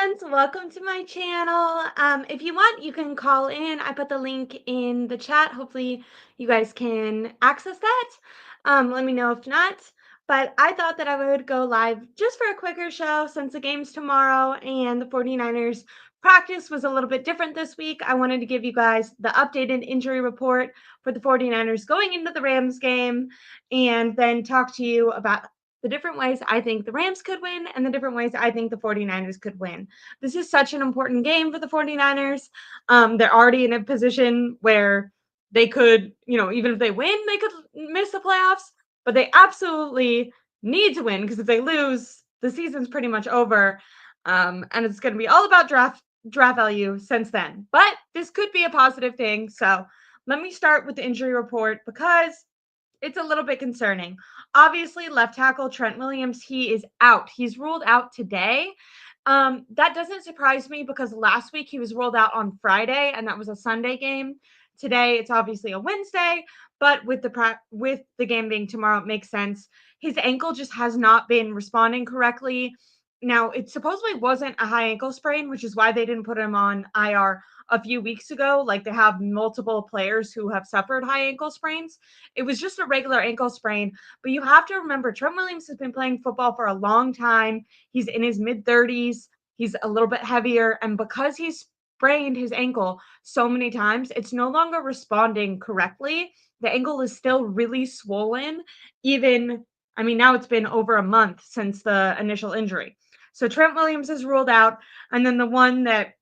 friends, welcome to my channel. If you want, you can call in. I put the link in the chat. Hopefully you guys can access that. Let me know if not. But I thought that I would go live just for a quicker show since the game's tomorrow and the 49ers practice was a little bit different this week. I wanted to give you guys the updated injury report for the 49ers going into the Rams game and then talk to you about the different ways I think the Rams could win and the different ways I think the 49ers could win. This is such an important game for the 49ers. They're already in a position where they could, even if they win, they could miss the playoffs, but they absolutely need to win because if they lose, the season's pretty much over. And it's going to be all about draft value since then. But this could be a positive thing. So let me start with the injury report because it's a little bit concerning. Obviously, left tackle Trent Williams, he is out. He's ruled out today. That doesn't surprise me because last week he was ruled out on Friday, and that was a Sunday game. Today, it's obviously a Wednesday, but with the game being tomorrow, it makes sense. His ankle just has not been responding correctly. Now, it supposedly wasn't a high ankle sprain, which is why they didn't put him on IR a few weeks ago. Like they have multiple players who have suffered high ankle sprains. It was just a regular ankle sprain. But you have to remember, Trent Williams has been playing football for a long time. He's in his mid 30s. He's a little bit heavier. And because he's sprained his ankle so many times, it's no longer responding correctly. The ankle is still really swollen. Now it's been over a month since the initial injury. So Trent Williams is ruled out. And then the one that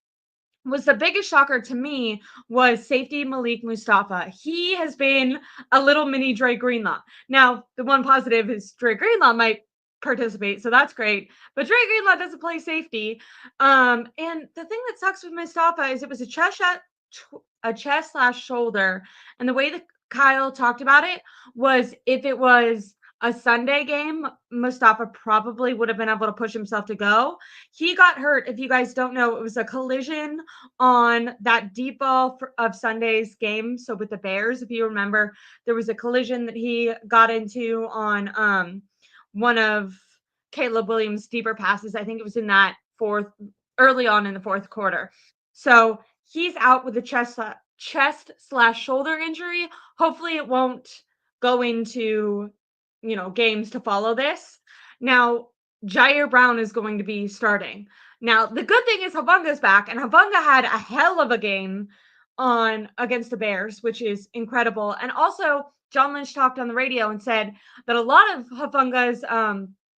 was the biggest shocker to me was safety Malik Mustapha. He has been a little mini Dre Greenlaw. Now, the one positive is Dre Greenlaw might participate, so that's great. But Dre Greenlaw doesn't play safety. And the thing that sucks with Mustapha is it was a chest/shoulder, and the way that Kyle talked about it was if it was a Sunday game, Mustapha probably would have been able to push himself to go. He got hurt. If you guys don't know, it was a collision on that deep ball of Sunday's game. So with the Bears, if you remember, there was a collision that he got into on one of Caleb Williams' deeper passes. I think it was in that early on in the fourth quarter. So he's out with a chest/shoulder injury. Hopefully it won't go into games to follow this. Now, Jair Brown is going to be starting. Now, the good thing is Hafunga's back, and Hafunga had a hell of a game against the Bears, which is incredible. And also, John Lynch talked on the radio and said that a lot of Hafunga's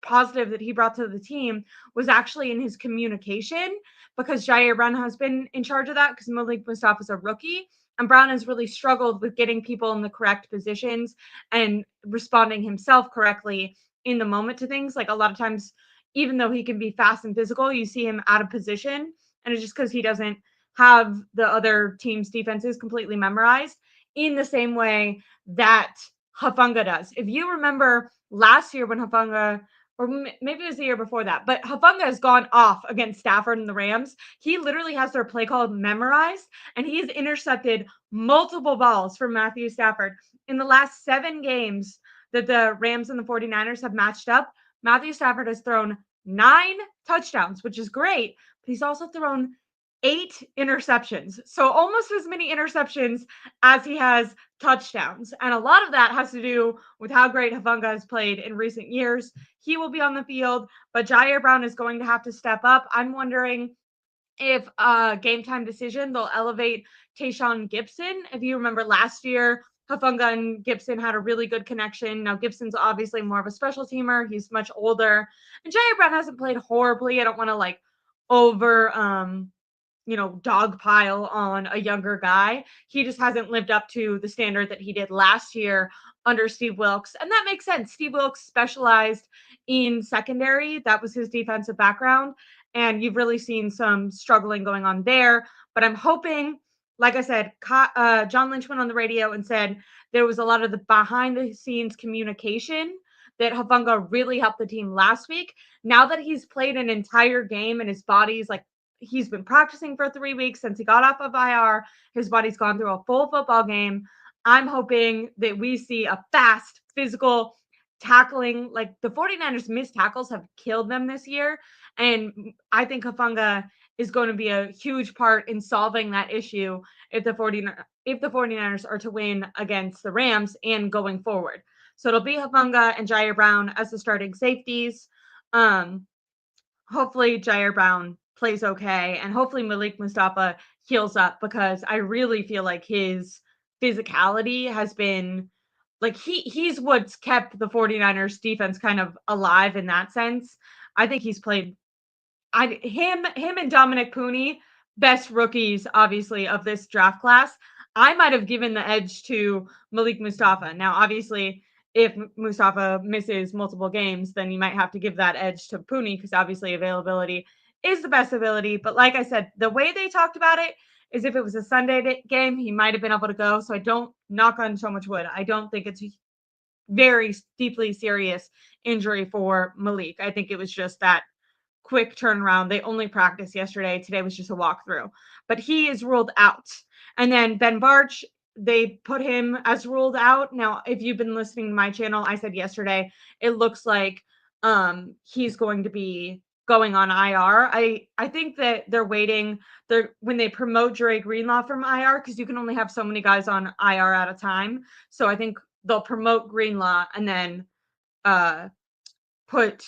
positive that he brought to the team was actually in his communication because Jair Brown has been in charge of that because Malik Mustapha is a rookie. And Brown has really struggled with getting people in the correct positions and responding himself correctly in the moment to things. Like a lot of times, even though he can be fast and physical, you see him out of position. And it's just because he doesn't have the other team's defenses completely memorized in the same way that Hafunga does. If you remember last year when Hafunga, or maybe it was the year before that, but Hafunga has gone off against Stafford and the Rams. He literally has their play call memorized, and he's intercepted multiple balls from Matthew Stafford. In the last 7 games that the Rams and the 49ers have matched up, Matthew Stafford has thrown 9 touchdowns, which is great, but he's also thrown 8 interceptions. So almost as many interceptions as he has touchdowns. And a lot of that has to do with how great Hafunga has played in recent years. He will be on the field, but Jair Brown is going to have to step up. I'm wondering if game time decision, they'll elevate Tayshaun Gibson. If you remember last year, Hafunga and Gibson had a really good connection. Now, Gibson's obviously more of a special teamer. He's much older. And Jair Brown hasn't played horribly. I don't want to over dogpile on a younger guy. He just hasn't lived up to the standard that he did last year under Steve Wilks. And that makes sense. Steve Wilks specialized in secondary. That was his defensive background. And you've really seen some struggling going on there. But I'm hoping, like I said, John Lynch went on the radio and said there was a lot of the behind the scenes communication that Hafunga really helped the team last week. Now that he's played an entire game and his body's he's been practicing for 3 weeks since he got off of IR. His body's gone through a full football game. I'm hoping that we see a fast, physical tackling. Like the 49ers missed tackles have killed them this year. And I think Hufanga is going to be a huge part in solving that issue if the 49ers are to win against the Rams and going forward. So it'll be Hufanga and Jair Brown as the starting safeties. Um, Hopefully Jair Brown plays okay, and hopefully Malik Mustapha heals up, because I really feel like his physicality has been like he's what's kept the 49ers defense kind of alive in that sense. I think he's played him and Dominic Pooney, best rookies, obviously, of this draft class. I might have given the edge to Malik Mustapha. Now, obviously, if Mustafa misses multiple games, then you might have to give that edge to Pooney, because obviously availability is the best ability. But like I said, the way they talked about it is if it was a Sunday game, he might have been able to go. So I don't, knock on so much wood, I don't think it's a very deeply serious injury for Malik. I think it was just that quick turnaround. They only practiced yesterday. Today was just a walkthrough, but he is ruled out. And then Ben Barch, they put him as ruled out. Now, if you've been listening to my channel, I said yesterday, it looks like he's going to be going on IR. I think that they're waiting. When they promote Dre Greenlaw from IR, because you can only have so many guys on IR at a time. So I think they'll promote Greenlaw and then put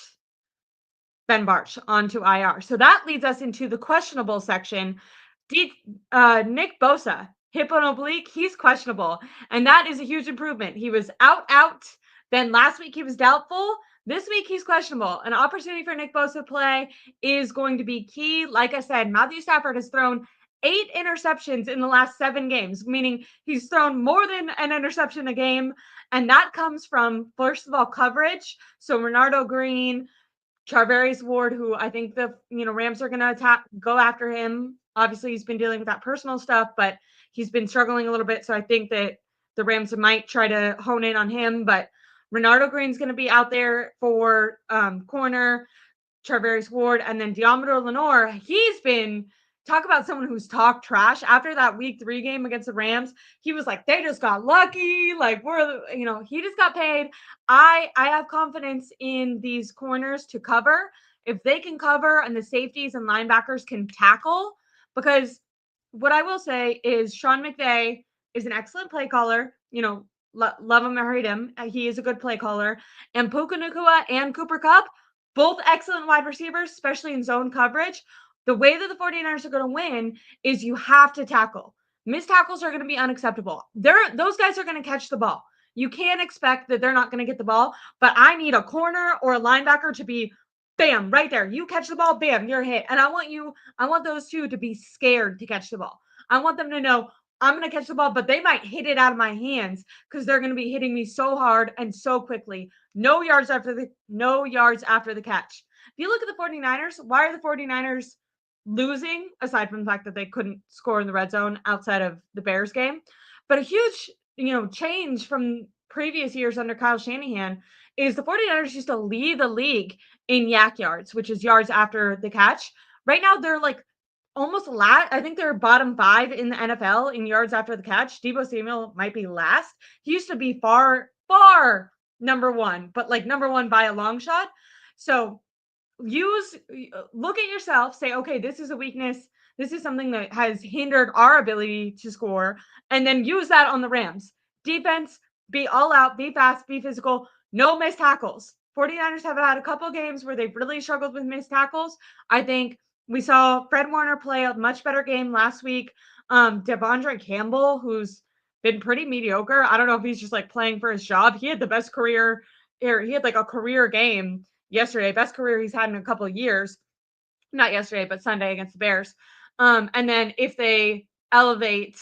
Ben Barch onto IR. So that leads us into the questionable section. Nick Bosa, hip and oblique, he's questionable. And that is a huge improvement. He was out. Then last week he was doubtful. This week he's questionable. An opportunity for Nick Bosa to play is going to be key. Like I said, Matthew Stafford has thrown 8 interceptions in the last 7 games, meaning he's thrown more than an interception a game. And that comes from, first of all, coverage. So Renardo Green, Charvarius Ward, who I think the Rams are going to go after him. Obviously, he's been dealing with that personal stuff, but he's been struggling a little bit. So I think that the Rams might try to hone in on him. But Renardo Green's going to be out there for corner, Charvarius Ward, and then Deommodore Lenoir. He's been talk about someone who's talked trash after that week 3 game against the Rams. He was like, they just got lucky. Like he just got paid. I have confidence in these corners to cover. If they can cover and the safeties and linebackers can tackle, because what I will say is Sean McVay is an excellent play caller. Love him or hate him. He is a good play caller. And Puka Nacua and Cooper Kupp, both excellent wide receivers, especially in zone coverage. The way that the 49ers are going to win is you have to tackle. Missed tackles are going to be unacceptable. Those guys are going to catch the ball. You can't expect that they're not going to get the ball, but I need a corner or a linebacker to be bam, right there. You catch the ball, bam, you're hit. And I want those two to be scared to catch the ball. I want them to know I'm going to catch the ball, but they might hit it out of my hands because they're going to be hitting me so hard and so quickly. No yards after the catch. If you look at the 49ers, why are the 49ers losing, aside from the fact that they couldn't score in the red zone outside of the Bears game? But a huge, change from previous years under Kyle Shanahan is the 49ers used to lead the league in yak yards, which is yards after the catch. Right now, they're like almost last. I think they're bottom 5 in the NFL in yards after the catch. Deebo Samuel might be last. He used to be far number 1, but like number 1 by a long shot. So look at yourself, say, okay, this is a weakness. This is something that has hindered our ability to score, and then use that on the Rams. Defense, be all out, be fast, be physical, no missed tackles. 49ers have had a couple of games where they've really struggled with missed tackles. I think we saw Fred Warner play a much better game last week. Devondre Campbell, who's been pretty mediocre. I don't know if he's just like playing for his job. He had the best career, or he had like a career game yesterday, best career he's had in a couple of years. Not yesterday, but Sunday against the Bears. And then if they elevate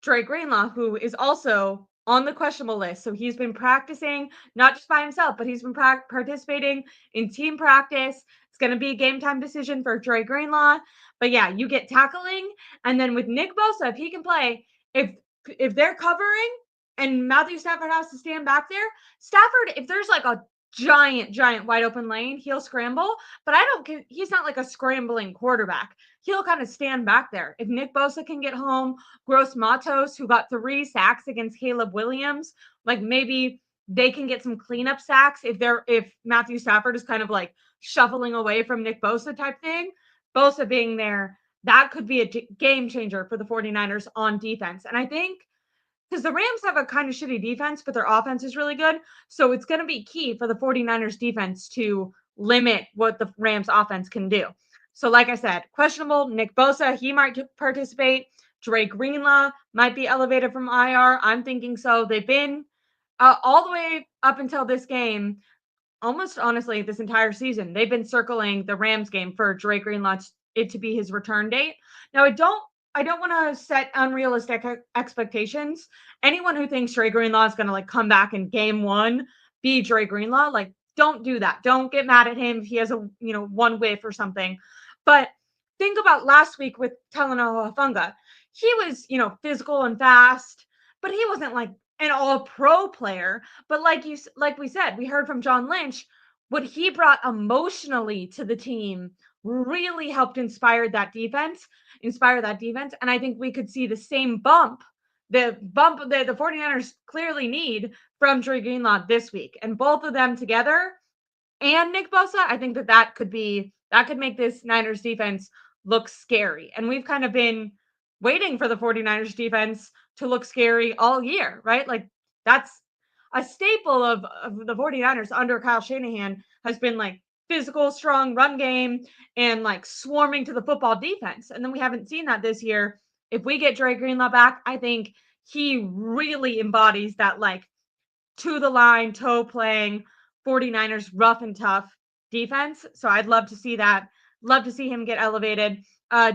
Dre Greenlaw, who is also on the questionable list. So he's been practicing, not just by himself, but he's been participating in team practice. It's going to be a game time decision for Dre Greenlaw. But yeah, you get tackling. And then with Nick Bosa, if he can play, if they're covering and Matthew Stafford has to stand back there, Stafford, if there's like a giant wide open lane, he'll scramble. But he's not like a scrambling quarterback. He'll kind of stand back there. If Nick Bosa can get home, Gross Matos, who got 3 sacks against Caleb Williams, like maybe they can get some cleanup sacks if Matthew Stafford is kind of like shuffling away from Nick Bosa type thing. Bosa being there, that could be a game changer for the 49ers on defense. And I think because the Rams have a kind of shitty defense, but their offense is really good. So it's going to be key for the 49ers defense to limit what the Rams offense can do. So, like I said, questionable Nick Bosa, he might participate. Dre Greenlaw might be elevated from IR. I'm thinking so. They've been all the way up until this game, almost honestly, this entire season, they've been circling the Rams game for Dre Greenlaw it to be his return date. Now, I don't want to set unrealistic expectations. Anyone who thinks Dre Greenlaw is going to like come back in game one, be Dre Greenlaw, like don't do that. Don't get mad at him if he has a one whiff or something. But think about last week with Talanoa Hufanga. He was physical and fast, but he wasn't like an all-pro player. But like we said, we heard from John Lynch, what he brought emotionally to the team really helped inspire that defense. And I think we could see the same bump, the 49ers clearly need from Dre Greenlaw this week. And both of them together and Nick Bosa, I think that could make this Niners defense look scary. And we've kind of been waiting for the 49ers defense to look scary all year, right? Like that's a staple of the 49ers under Kyle Shanahan has been like physical, strong run game and like swarming to the football defense. And then we haven't seen that this year. If we get Dre Greenlaw back, I think he really embodies that like to the line, toe playing 49ers rough and tough defense. So I'd love to see that. Love to see him get elevated.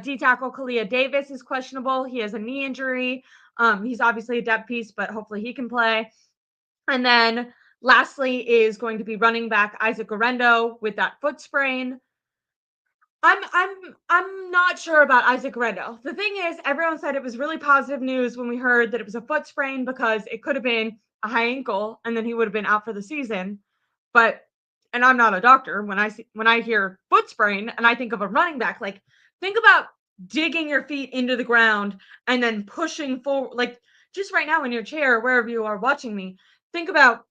D tackle Kalia Davis is questionable. He has a knee injury. He's obviously a depth piece, but hopefully he can play. And then lastly is going to be running back Isaac Guerendo with that foot sprain. I'm not sure about Isaac Guerendo. The thing is, everyone said it was really positive news when we heard that it was a foot sprain because it could have been a high ankle and then he would have been out for the season. But and I'm not a doctor, when I hear foot sprain and I think of a running back, like think about digging your feet into the ground and then pushing forward, like just right now in your chair, wherever you are watching me, think about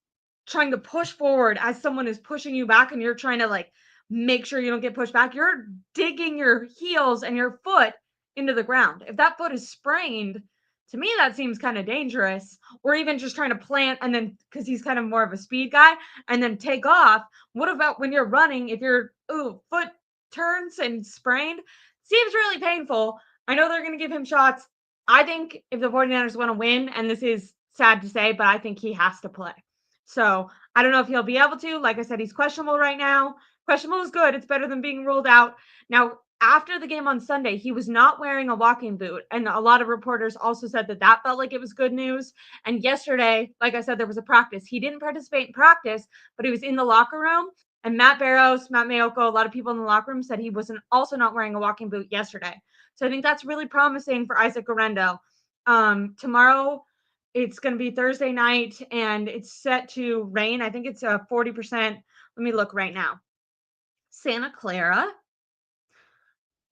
trying to push forward as someone is pushing you back and you're trying to like make sure you don't get pushed back. You're digging your heels and your foot into the ground. If that foot is sprained, to me, that seems kind of dangerous. Or even just trying to plant and then, because he's kind of more of a speed guy, and then take off. What about when you're running? If your foot turns and sprained, seems really painful. I know they're going to give him shots. I think if the 49ers want to win, and this is sad to say, but I think he has to play. So I don't know if he'll be able to. Like I said, he's questionable right now. Questionable is good. It's better than being ruled out. Now, after the game on Sunday, he was not wearing a walking boot. And a lot of reporters also said that felt like it was good news. And yesterday, like I said, there was a practice. He didn't participate in practice, but he was in the locker room. And Matt Mayoko, a lot of people in the locker room said he wasn't also not wearing a walking boot yesterday. So I think that's really promising for Isaac Guerendo. Tomorrow, it's going to be Thursday night, and it's set to rain. I think it's a 40%. Let me look right now. Santa Clara.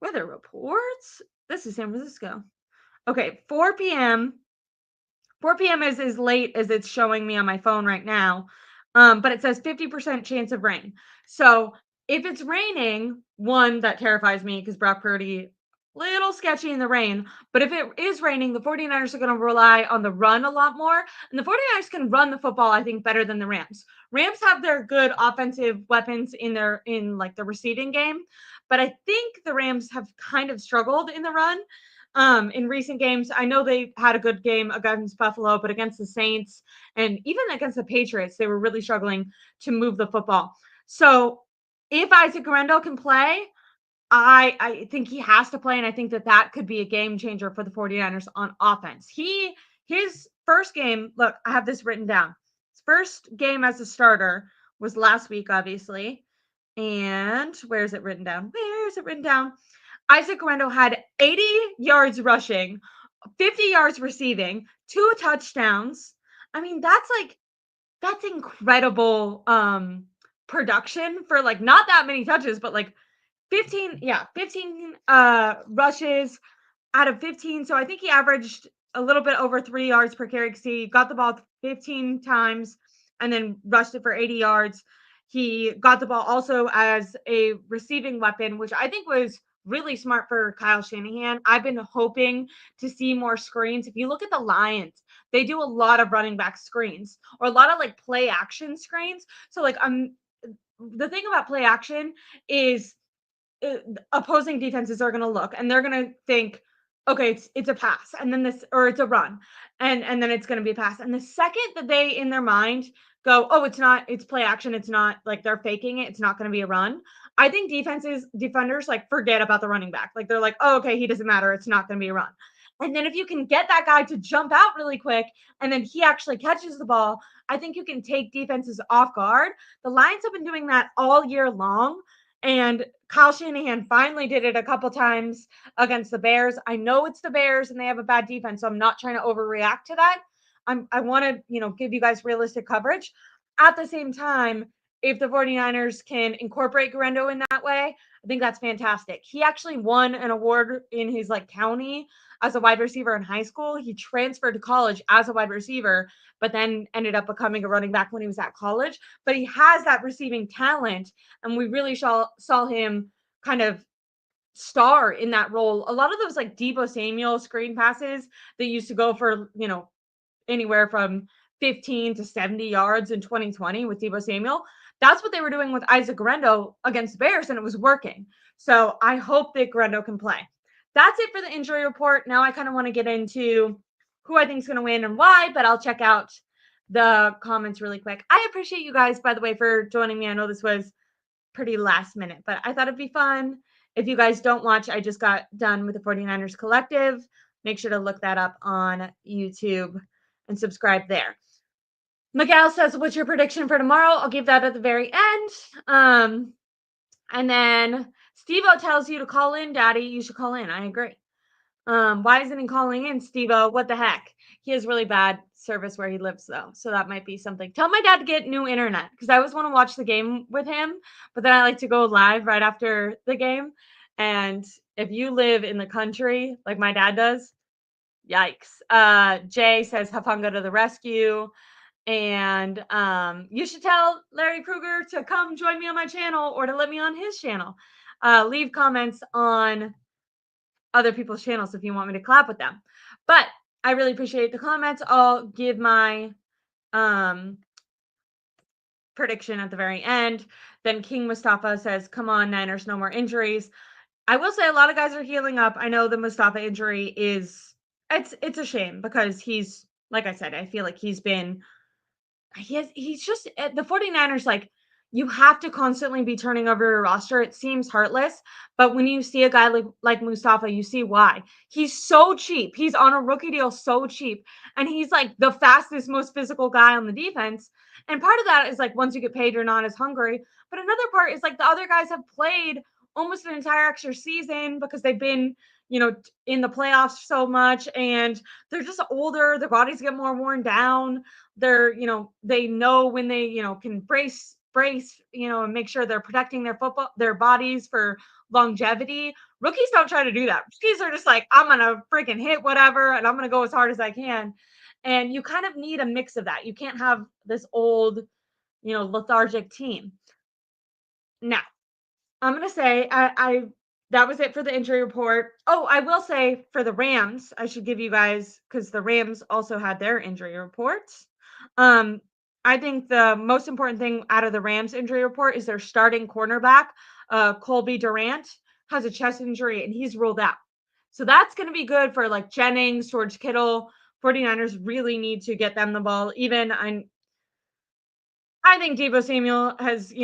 Weather reports. This is San Francisco. Okay, 4 p.m. 4 p.m. is as late as it's showing me on my phone right now. But it says 50% chance of rain. So if it's raining, one, that terrifies me because Brock Purdy, little sketchy in the rain. But if it is raining, the 49ers are going to rely on the run a lot more. And the 49ers can run the football, I think, better than the Rams. Rams have their good offensive weapons in the receiving game. But I think the Rams have kind of struggled in the run. In recent games. I know they had a good game against Buffalo, but against the Saints and even against the Patriots, they were really struggling to move the football. So if Isaac Guerendo can play, I think he has to play, and I think that could be a game changer for the 49ers on offense. His first game, look, I have this written down. His first game as a starter was last week, obviously. And where is it written down? Isaac Guerendo had 80 yards rushing, 50 yards receiving, 2 touchdowns. I mean, that's incredible production for like not that many touches, but like 15 rushes out of 15. So I think he averaged a little bit over 3 yards per carry because he got the ball 15 times and then rushed it for 80 yards. He got the ball also as a receiving weapon, which I think was really smart for Kyle Shanahan. I've been hoping to see more screens. If you look at the Lions, they do a lot of running back screens or a lot of like play action screens. So like the thing about play action is uh, opposing defenses are going to look and they're going to think, okay, it's a pass, and then this, or it's a run, and then it's going to be a pass. And the second that they in their mind go, oh, it's not, it's play action, it's not like they're faking it, it's not going to be a run. I think defenders like forget about the running back. Like they're like, oh, okay, he doesn't matter, it's not going to be a run. And then if you can get that guy to jump out really quick and then he actually catches the ball, I think you can take defenses off guard. The Lions have been doing that all year long. And Kyle Shanahan finally did it a couple times against the Bears. I know it's the Bears and they have a bad defense, so I'm not trying to overreact to that. I want to, give you guys realistic coverage. At the same time, if the 49ers can incorporate Guerrero in that way, I think that's fantastic. He actually won an award in his like county as a wide receiver in high school. He transferred to college as a wide receiver, but then ended up becoming a running back when he was at college. But he has that receiving talent, and we really saw him kind of star in that role. A lot of those like Deebo Samuel screen passes that used to go for, anywhere from 15 to 70 yards in 2020 with Deebo Samuel. That's what they were doing with Isaac Guerrero against the Bears, and it was working. So I hope that Guerrero can play. That's it for the injury report. Now I kind of want to get into who I think is going to win and why, but I'll check out the comments really quick. I appreciate you guys, by the way, for joining me. I know this was pretty last minute, but I thought it'd be fun. If you guys don't watch, I just got done with the 49ers Collective. Make sure to look that up on YouTube and subscribe there. Miguel says, what's your prediction for tomorrow? I'll give that at the very end. And then Steve-O tells you to call in, Daddy. You should call in. I agree. Why isn't he calling in, Steve-O? What the heck? He has really bad service where he lives, though. So that might be something. Tell my dad to get new internet because I always want to watch the game with him, but then I like to go live right after the game. And if you live in the country like my dad does, yikes. Jay says Hafunga to the rescue. And you should tell Larry Kruger to come join me on my channel or to let me on his channel. Leave comments on other people's channels if you want me to collab with them. But I really appreciate the comments. I'll give my prediction at the very end. Then King Mustapha says, come on, Niners, no more injuries. I will say a lot of guys are healing up. I know the Mustapha injury it's a shame because he's, like I said, I feel like he's just the 49ers, like, you have to constantly be turning over your roster. It seems heartless, but when you see a guy like Mustapha, you see why. He's so cheap. He's on a rookie deal so cheap, and he's like the fastest, most physical guy on the defense. And part of that is like once you get paid, you're not as hungry. But another part is like the other guys have played almost an entire extra season because they've been, in the playoffs so much, and they're just older. Their bodies get more worn down. They're, they know when they, can brace, and make sure they're protecting their bodies for longevity. Rookies don't try to do that. Rookies are just like, I'm gonna freaking hit whatever and I'm gonna go as hard as I can. And you kind of need a mix of that. You can't have this old, lethargic team. Now, I'm gonna say I that was it for the injury report. Oh, I will say for the Rams, I should give you guys, because the Rams also had their injury reports. I think the most important thing out of the Rams injury report is their starting cornerback, Colby Durant, has a chest injury and he's ruled out. So that's going to be good for like Jennings, George Kittle. 49ers really need to get them the ball. Even I think Deebo Samuel has,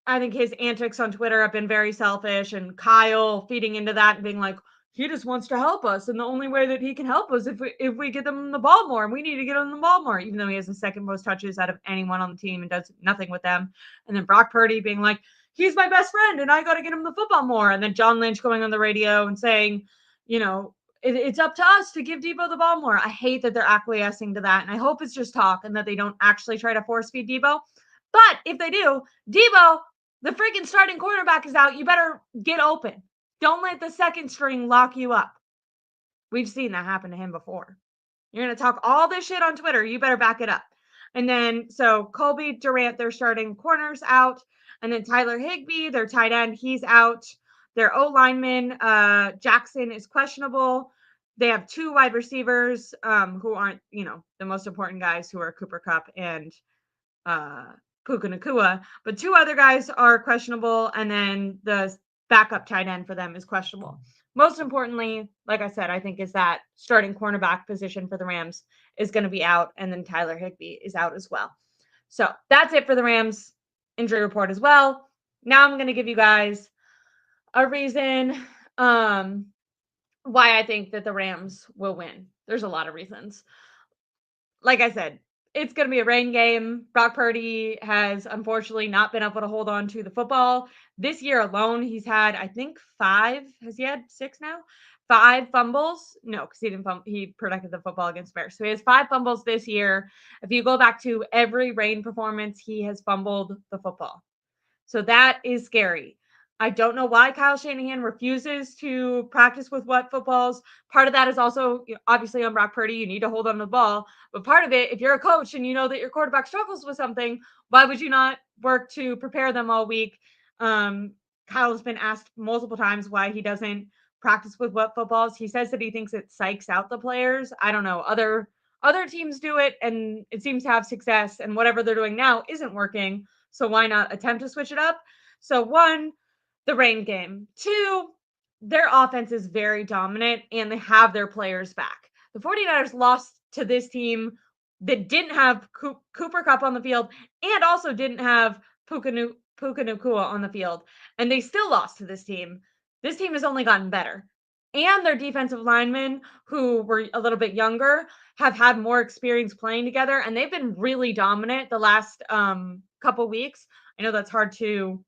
I think his antics on Twitter have been very selfish, and Kyle feeding into that and being like, he just wants to help us, and the only way that he can help us if we get them the ball more, and we need to get him the ball more, even though he has the second most touches out of anyone on the team and does nothing with them. And then Brock Purdy being like, he's my best friend, and I got to get him the football more. And then John Lynch going on the radio and saying, it's up to us to give Deebo the ball more. I hate that they're acquiescing to that, and I hope it's just talk and that they don't actually try to force feed Deebo. But if they do, Deebo, the freaking starting quarterback, is out. You better get open. Don't let the second string lock you up. We've seen that happen to him before. You're going to talk all this shit on Twitter. You better back it up. And then, so Colby Durant, their starting corners out. And then Tyler Higbee, their tight end, he's out. Their O lineman, Jackson, is questionable. They have two wide receivers who aren't, the most important guys, who are Cooper Kupp and Puka Nacua. But two other guys are questionable. And then the backup tight end for them is questionable. Most importantly, like I said, I think is that starting cornerback position for the Rams is going to be out. And then Tyler Higbee is out as well. So that's it for the Rams injury report as well. Now I'm going to give you guys a reason why I think that the Rams will win. There's a lot of reasons. Like I said, it's going to be a rain game. Brock Purdy has unfortunately not been able to hold on to the football. This year alone, he's had, I think, 5. Has he had 6 now? 5 fumbles. No, because he didn't he protected the football against Bears. So he has 5 fumbles this year. If you go back to every rain performance, he has fumbled the football. So that is scary. I don't know why Kyle Shanahan refuses to practice with wet footballs. Part of that is also, obviously, on Brock Purdy, you need to hold on to the ball. But part of it, if you're a coach and you know that your quarterback struggles with something, why would you not work to prepare them all week? Kyle's been asked multiple times why he doesn't practice with wet footballs. He says that he thinks it psychs out the players. I don't know. Other teams do it, and it seems to have success. And whatever they're doing now isn't working. So why not attempt to switch it up? So 1, the rain game. 2, their offense is very dominant and they have their players back. The 49ers lost to this team that didn't have Cooper Kupp on the field and also didn't have Puka Nacua on the field. And they still lost to this team. This team has only gotten better. And their defensive linemen, who were a little bit younger, have had more experience playing together. And they've been really dominant the last couple weeks. I know that's hard to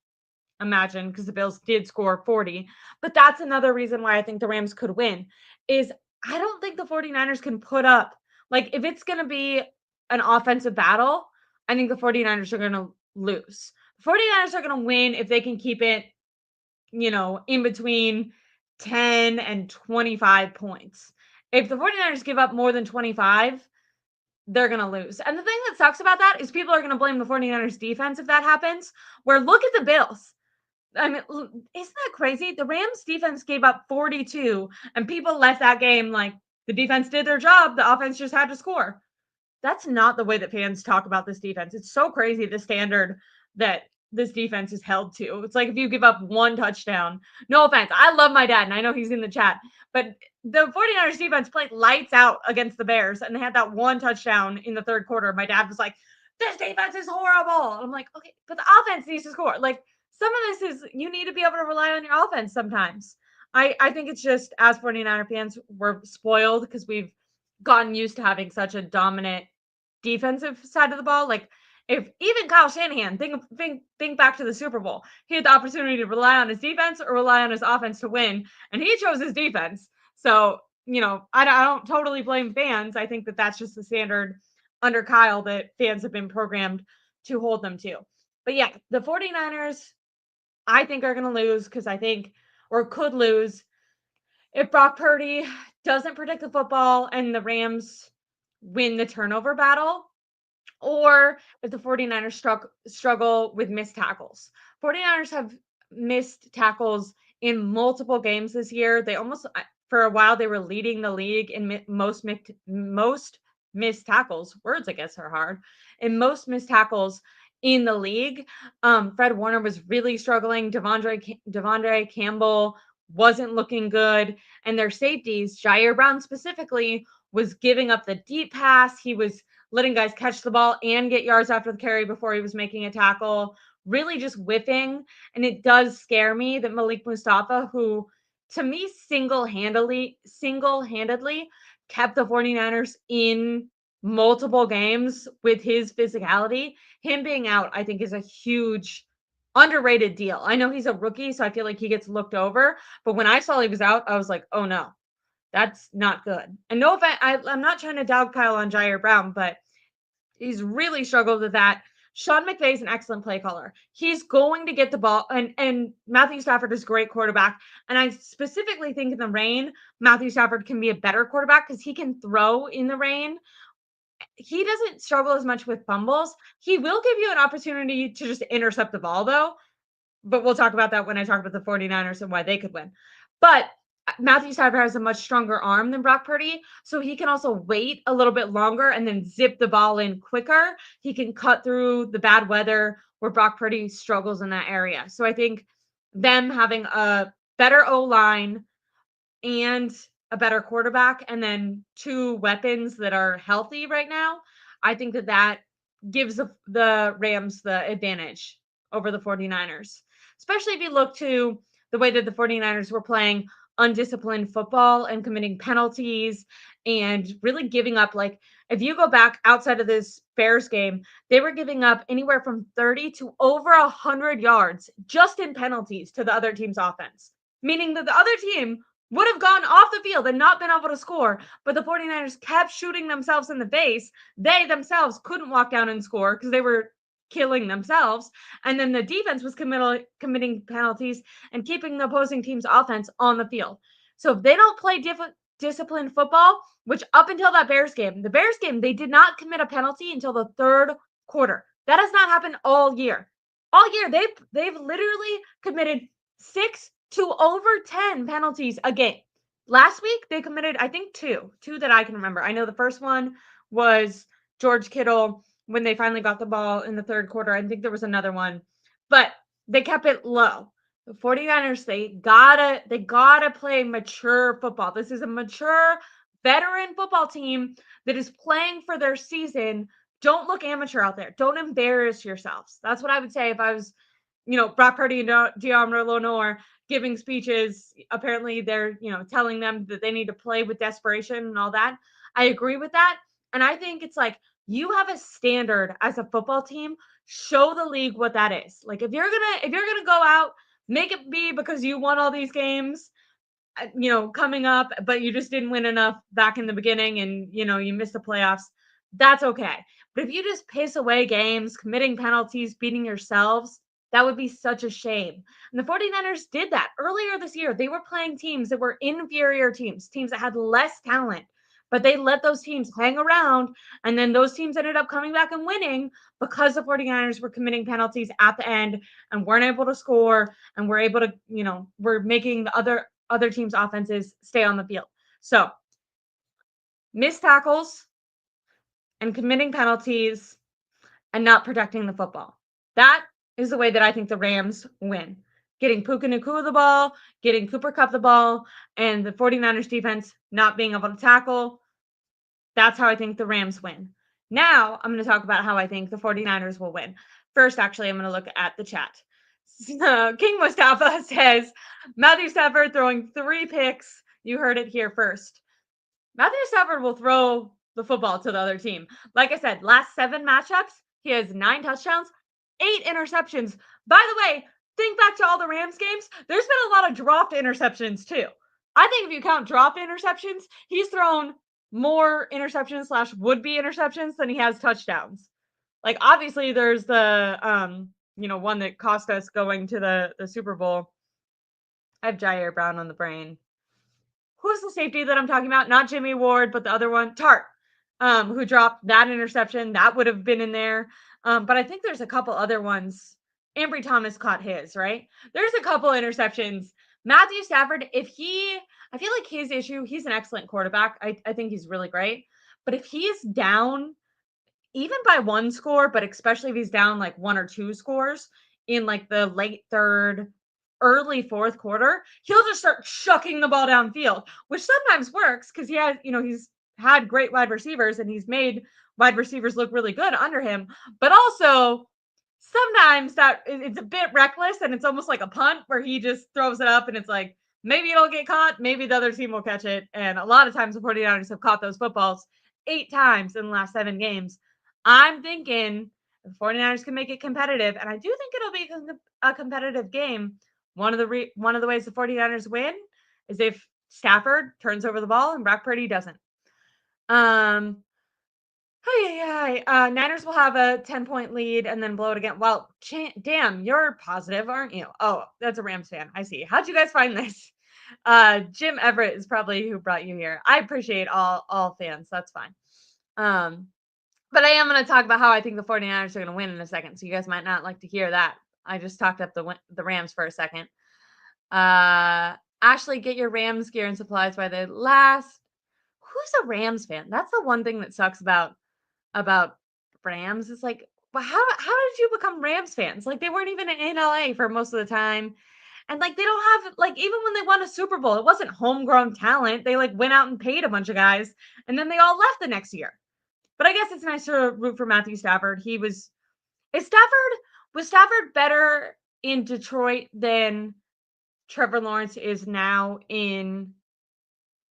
imagine because the Bills did score 40, but that's another reason why I think the Rams could win is I don't think the 49ers can put up, like, if it's going to be an offensive battle, I think the 49ers are going to lose. The 49ers are going to win if they can keep it, in between 10 and 25 points. If the 49ers give up more than 25, they're going to lose. And the thing that sucks about that is people are going to blame the 49ers defense if that happens, where look at the Bills. I mean, isn't that crazy? The Rams defense gave up 42 and people left that game like the defense did their job. The offense just had to score. That's not the way that fans talk about this defense. It's so crazy, the standard that this defense is held to. It's like if you give up 1 touchdown, no offense. I love my dad and I know he's in the chat, but the 49ers defense played lights out against the Bears and they had that 1 touchdown in the 3rd quarter. My dad was like, this defense is horrible. And I'm like, okay, but the offense needs to score. Like, some of this is you need to be able to rely on your offense sometimes. I think it's just, as 49er fans, we're spoiled because we've gotten used to having such a dominant defensive side of the ball. Like, if even Kyle Shanahan, think back to the Super Bowl, he had the opportunity to rely on his defense or rely on his offense to win, and he chose his defense. So, I don't totally blame fans. I think that that's just the standard under Kyle that fans have been programmed to hold them to. But yeah, the 49ers, I think, are going to lose because I think, or could lose, if Brock Purdy doesn't protect the football and the Rams win the turnover battle, or if the 49ers struggle with missed tackles. 49ers have missed tackles in multiple games this year. They almost, for a while, they were leading the league in most missed tackles. Words, I guess, are hard. In most missed tackles in the league. Fred Warner was really struggling. Devondre Campbell wasn't looking good. And their safeties, Jair Brown specifically, was giving up the deep pass. He was letting guys catch the ball and get yards after the carry before he was making a tackle, really just whiffing. And it does scare me that Malik Mustapha, who to me single-handedly kept the 49ers in multiple games with his physicality, him being out, I think, is a huge underrated deal. I know he's a rookie, so I feel like he gets looked over. But when I saw he was out, I was like, oh no, that's not good. And no offense, I'm not trying to dog Kyle on Jair Brown, but he's really struggled with that. Sean McVay is an excellent play caller. He's going to get the ball, and Matthew Stafford is a great quarterback. And I specifically think in the rain, Matthew Stafford can be a better quarterback because he can throw in the rain. he doesn't struggle as much with fumbles. He will give you an opportunity to just intercept the ball, though. But we'll talk about that when I talk about the 49ers and why they could win. But Matthew Stafford has a much stronger arm than Brock Purdy, so he can also wait a little bit longer and then zip the ball in quicker. He can cut through the bad weather where Brock Purdy struggles in that area. So I think them having a better O line and a better quarterback and then two weapons that are healthy right now, I think that gives the Rams the advantage over the 49ers. Especially if you look to the way that the 49ers were playing undisciplined football and committing penalties and really giving up, like, if you go back outside of this Bears game, they were giving up anywhere from 30 to over 100 yards just in penalties to the other team's offense, meaning that the other team would have gone off the field and not been able to score, but the 49ers kept shooting themselves in the face. They themselves couldn't walk down and score because they were killing themselves. And then the defense was committing penalties and keeping the opposing team's offense on the field. So if they don't play disciplined football, which up until that Bears game, they did not commit a penalty until the third quarter. That has not happened all year. All year, they've literally committed 6 to over 10 penalties a game. Last week, they committed, I think, two that I can remember. I know the first one was George Kittle when they finally got the ball in the third quarter. I think there was another one, but they kept it low. The 49ers, they gotta play mature football. This is a mature veteran football team that is playing for their season. Don't look amateur out there. Don't embarrass yourselves. That's what I would say if I was, Brock Purdy and De'Amara Lenore giving speeches. Apparently, they're, telling them that they need to play with desperation and all that. I agree with that. And I think it's like, you have a standard as a football team. Show the league what that is. Like, if you're gonna go out, make it be because you won all these games, coming up, but you just didn't win enough back in the beginning and, you missed the playoffs. That's okay. But if you just piss away games, committing penalties, beating yourselves, that would be such a shame. And the 49ers did that earlier this year. They were playing teams that were inferior teams that had less talent, but they let those teams hang around. And then those teams ended up coming back and winning because the 49ers were committing penalties at the end and weren't able to score and were able to, were making the other teams' offenses stay on the field. So, missed tackles and committing penalties and not protecting the football. That is the way that I think the Rams win. Getting Puka Nacua the ball, getting Cooper Kupp the ball, and the 49ers defense not being able to tackle. That's how I think the Rams win. Now, I'm going to talk about how I think the 49ers will win. First, actually, I'm going to look at the chat. King Mustapha says, Matthew Stafford throwing 3 picks. You heard it here first. Matthew Stafford will throw the football to the other team. Like I said, last 7 matchups, he has 9 touchdowns, 8 interceptions. By the way, think back to all the Rams games. There's been a lot of dropped interceptions too. I think if you count dropped interceptions, he's thrown more interceptions / would-be interceptions than he has touchdowns. Like, obviously, there's the one that cost us going to the Super Bowl. I have Jair Brown on the brain. Who's the safety that I'm talking about? Not Jimmy Ward, but the other one, Tart, who dropped that interception. That would have been in there. But I think there's a couple other ones. Ambry Thomas caught his, right? There's a couple interceptions. Matthew Stafford, I feel like his issue, he's an excellent quarterback. I think he's really great. But if he's down, even by 1 score, but especially if he's down like 1 or 2 scores in like the late third, early fourth quarter, he'll just start chucking the ball downfield, which sometimes works because he has, he's had great wide receivers and he's made wide receivers look really good under him. But also, sometimes that it's a bit reckless and it's almost like a punt where he just throws it up and it's like, maybe it'll get caught, maybe the other team will catch it. And a lot of times the 49ers have caught those footballs 8 times in the last 7 games. I'm thinking the 49ers can make it competitive, and I do think it'll be a competitive game. One of the ways the 49ers win is if Stafford turns over the ball and Brock Purdy doesn't. Niners will have a 10-point lead and then blow it again. Well, damn, you're positive, aren't you? Oh, that's a Rams fan. I see. How'd you guys find this? Jim Everett is probably who brought you here. I appreciate all fans. That's fine. But I am going to talk about how I think the 49ers are going to win in a second. So you guys might not like to hear that. I just talked up the Rams for a second. Ashley, get your Rams gear and supplies by the last. Who's a Rams fan? That's the one thing that sucks about Rams. It's like, well, how did you become Rams fans? Like they weren't even in LA for most of the time. And like they don't have like even when they won a Super Bowl, it wasn't homegrown talent. They like went out and paid a bunch of guys and then they all left the next year. But I guess it's nice to root for Matthew Stafford. Was Stafford better in Detroit than Trevor Lawrence is now in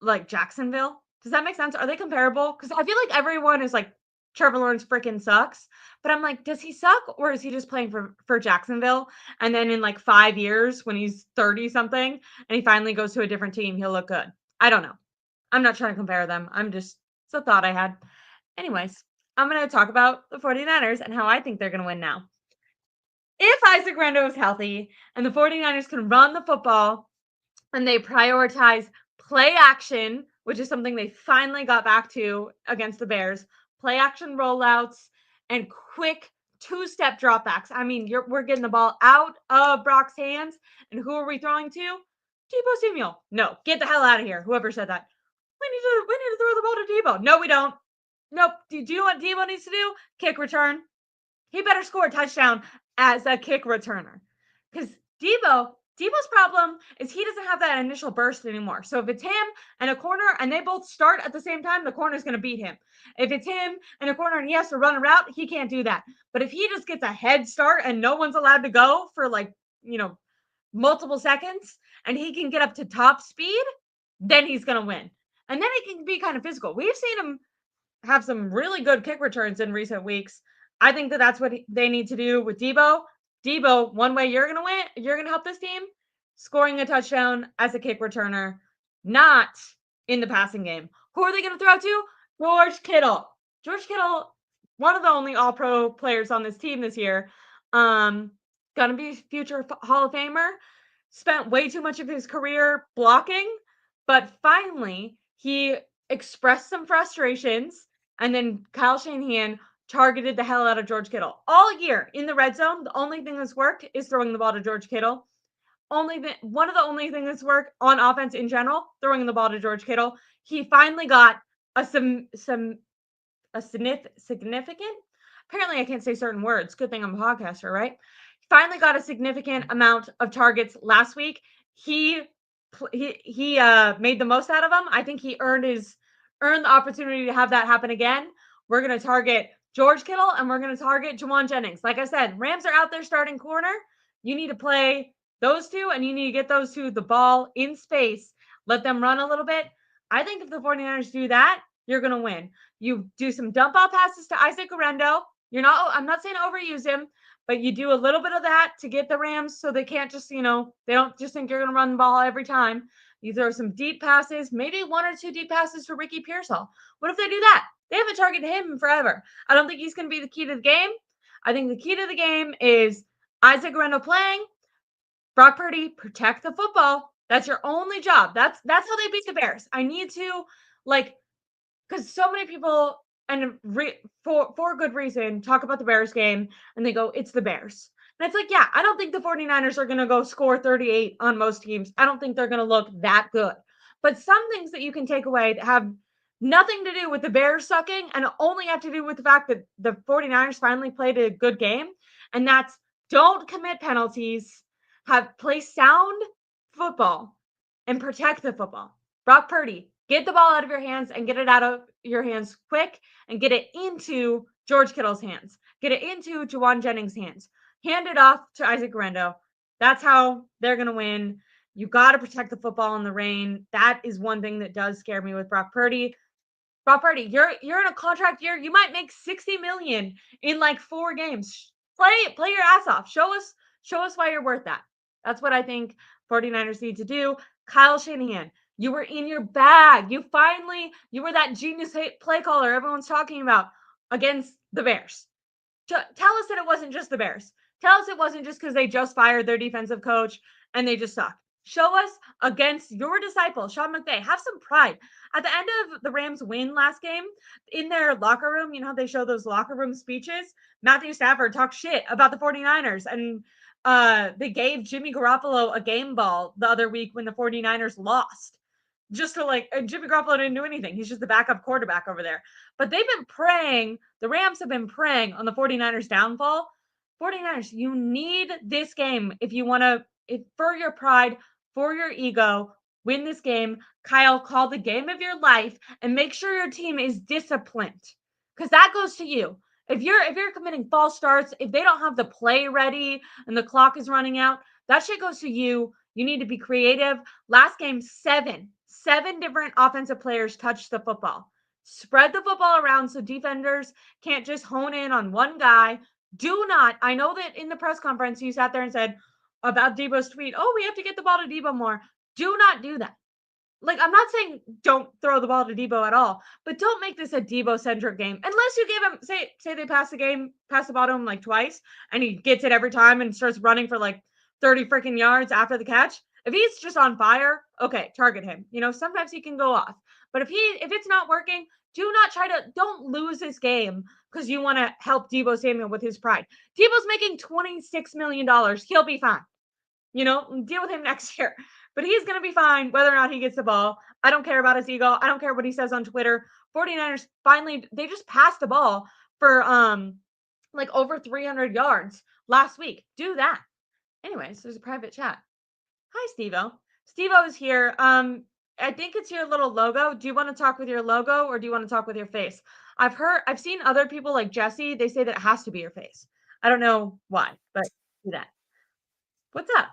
like Jacksonville? Does that make sense? Are they comparable? Because I feel like everyone is like Trevor Lawrence freaking sucks. But I'm like, does he suck or is he just playing for Jacksonville? And then in like 5 years, when he's 30 something and he finally goes to a different team, he'll look good. I don't know. I'm not trying to compare them. It's a thought I had. Anyways, I'm going to talk about the 49ers and how I think they're going to win now. If Isaac Rando is healthy and the 49ers can run the football and they prioritize play action, which is something they finally got back to against the Bears, play action rollouts and quick two-step dropbacks. I mean, we're getting the ball out of Brock's hands, and who are we throwing to? Deebo Samuel. No, get the hell out of here. Whoever said that. We need to throw the ball to Deebo. No, we don't. Nope. Do you know what Deebo needs to do? Kick return. He better score a touchdown as a kick returner. Because Deebo's problem is he doesn't have that initial burst anymore. So if it's him and a corner and they both start at the same time, the corner's going to beat him. If it's him and a corner and he has to run a route, he can't do that. But if he just gets a head start and no one's allowed to go for like, multiple seconds and he can get up to top speed, then he's going to win. And then he can be kind of physical. We've seen him have some really good kick returns in recent weeks. I think that's what they need to do with Deebo. Deebo, one way you're going to win, you're going to help this team, scoring a touchdown as a kick returner, not in the passing game. Who are they going to throw to? George Kittle. George Kittle, one of the only all-pro players on this team this year. Going to be future Hall of Famer. Spent way too much of his career blocking, but finally he expressed some frustrations, and then Kyle Shanahan targeted the hell out of George Kittle. All year in the red zone, the only thing that's worked is throwing the ball to George Kittle. One of the only things that's worked on offense in general, throwing the ball to George Kittle. He finally got significant. Apparently, I can't say certain words. Good thing I'm a podcaster, right? Finally got a significant amount of targets last week. He made the most out of them. I think he earned the opportunity to have that happen again. We're going to target George Kittle and we're going to target Juwan Jennings. Like I said, Rams are out there starting corner. You need to play those two and you need to get those two the ball in space. Let them run a little bit. I think if the 49ers do that, you're going to win. You do some dump off passes to Isaac Orendo. I'm not saying overuse him, but you do a little bit of that to get the Rams so they can't just, they don't just think you're going to run the ball every time. You throw some deep passes, maybe one or two deep passes for Ricky Pearsall. What if they do that? They haven't targeted him forever. I don't think he's going to be the key to the game. I think the key to the game is Isaac Orendo playing, Brock Purdy, protect the football. That's your only job. That's how they beat the Bears. I need to, because so many people, and for good reason, talk about the Bears game, and they go, it's the Bears. And it's like, yeah, I don't think the 49ers are going to go score 38 on most teams. I don't think they're going to look that good. But some things that you can take away that have nothing to do with the Bears sucking and only have to do with the fact that the 49ers finally played a good game. And that's don't commit penalties, play sound football, and protect the football. Brock Purdy, get the ball out of your hands and get it out of your hands quick and get it into George Kittle's hands. Get it into Juwan Jennings' hands. Hand it off to Isaac Orendo. That's how they're going to win. You got to protect the football in the rain. That is one thing that does scare me with Brock Purdy. Brock Purdy, you're in a contract year. You might make $60 million in like 4 games. Play your ass off. Show us why you're worth that. That's what I think 49ers need to do. Kyle Shanahan, you were in your bag. You were that genius play caller everyone's talking about against the Bears. Tell us that it wasn't just the Bears. Tell us it wasn't just because they just fired their defensive coach and they just suck. Show us against your disciple, Sean McVay. Have some pride. At the end of the Rams' win last game, in their locker room, you know how they show those locker room speeches? Matthew Stafford talked shit about the 49ers, and they gave Jimmy Garoppolo a game ball the other week when the 49ers lost. Just to like, Jimmy Garoppolo didn't do anything. He's just the backup quarterback over there. But they've been preying, the Rams have been preying on the 49ers' downfall. 49ers, you need this game if you want to, for your pride, for your ego, win this game. Kyle, call the game of your life and make sure your team is disciplined, because that goes to you. If you're committing false starts, if they don't have the play ready and the clock is running out, that shit goes to you. You need to be creative. Last game, seven different offensive players touched the football. Spread the football around so defenders can't just hone in on one guy. Do not. I know that in the press conference you sat there and said about Debo's tweet, "Oh, we have to get the ball to Debo more." Do not do that. Like, I'm not saying don't throw the ball to Debo at all, but don't make this a Debo-centric game. Unless you give him, say they pass the ball to him like twice, and he gets it every time and starts running for like 30 freaking yards after the catch. If he's just on fire, okay, target him. You know, sometimes he can go off. But if it's not working, don't lose this game because you want to help Debo Samuel with his pride. Debo's making $26 million. He'll be fine. You know, deal with him next year. But he's going to be fine whether or not he gets the ball. I don't care about his ego. I don't care what he says on Twitter. 49ers finally, they just passed the ball for like over 300 yards last week. Do that. Anyways, there's a private chat. Hi, Steve-O. Steve-O is here. I think it's your little logo. Do you want to talk with your logo or do you want to talk with your face? I've seen other people like Jesse. They say that it has to be your face. I don't know why, but do that. What's up?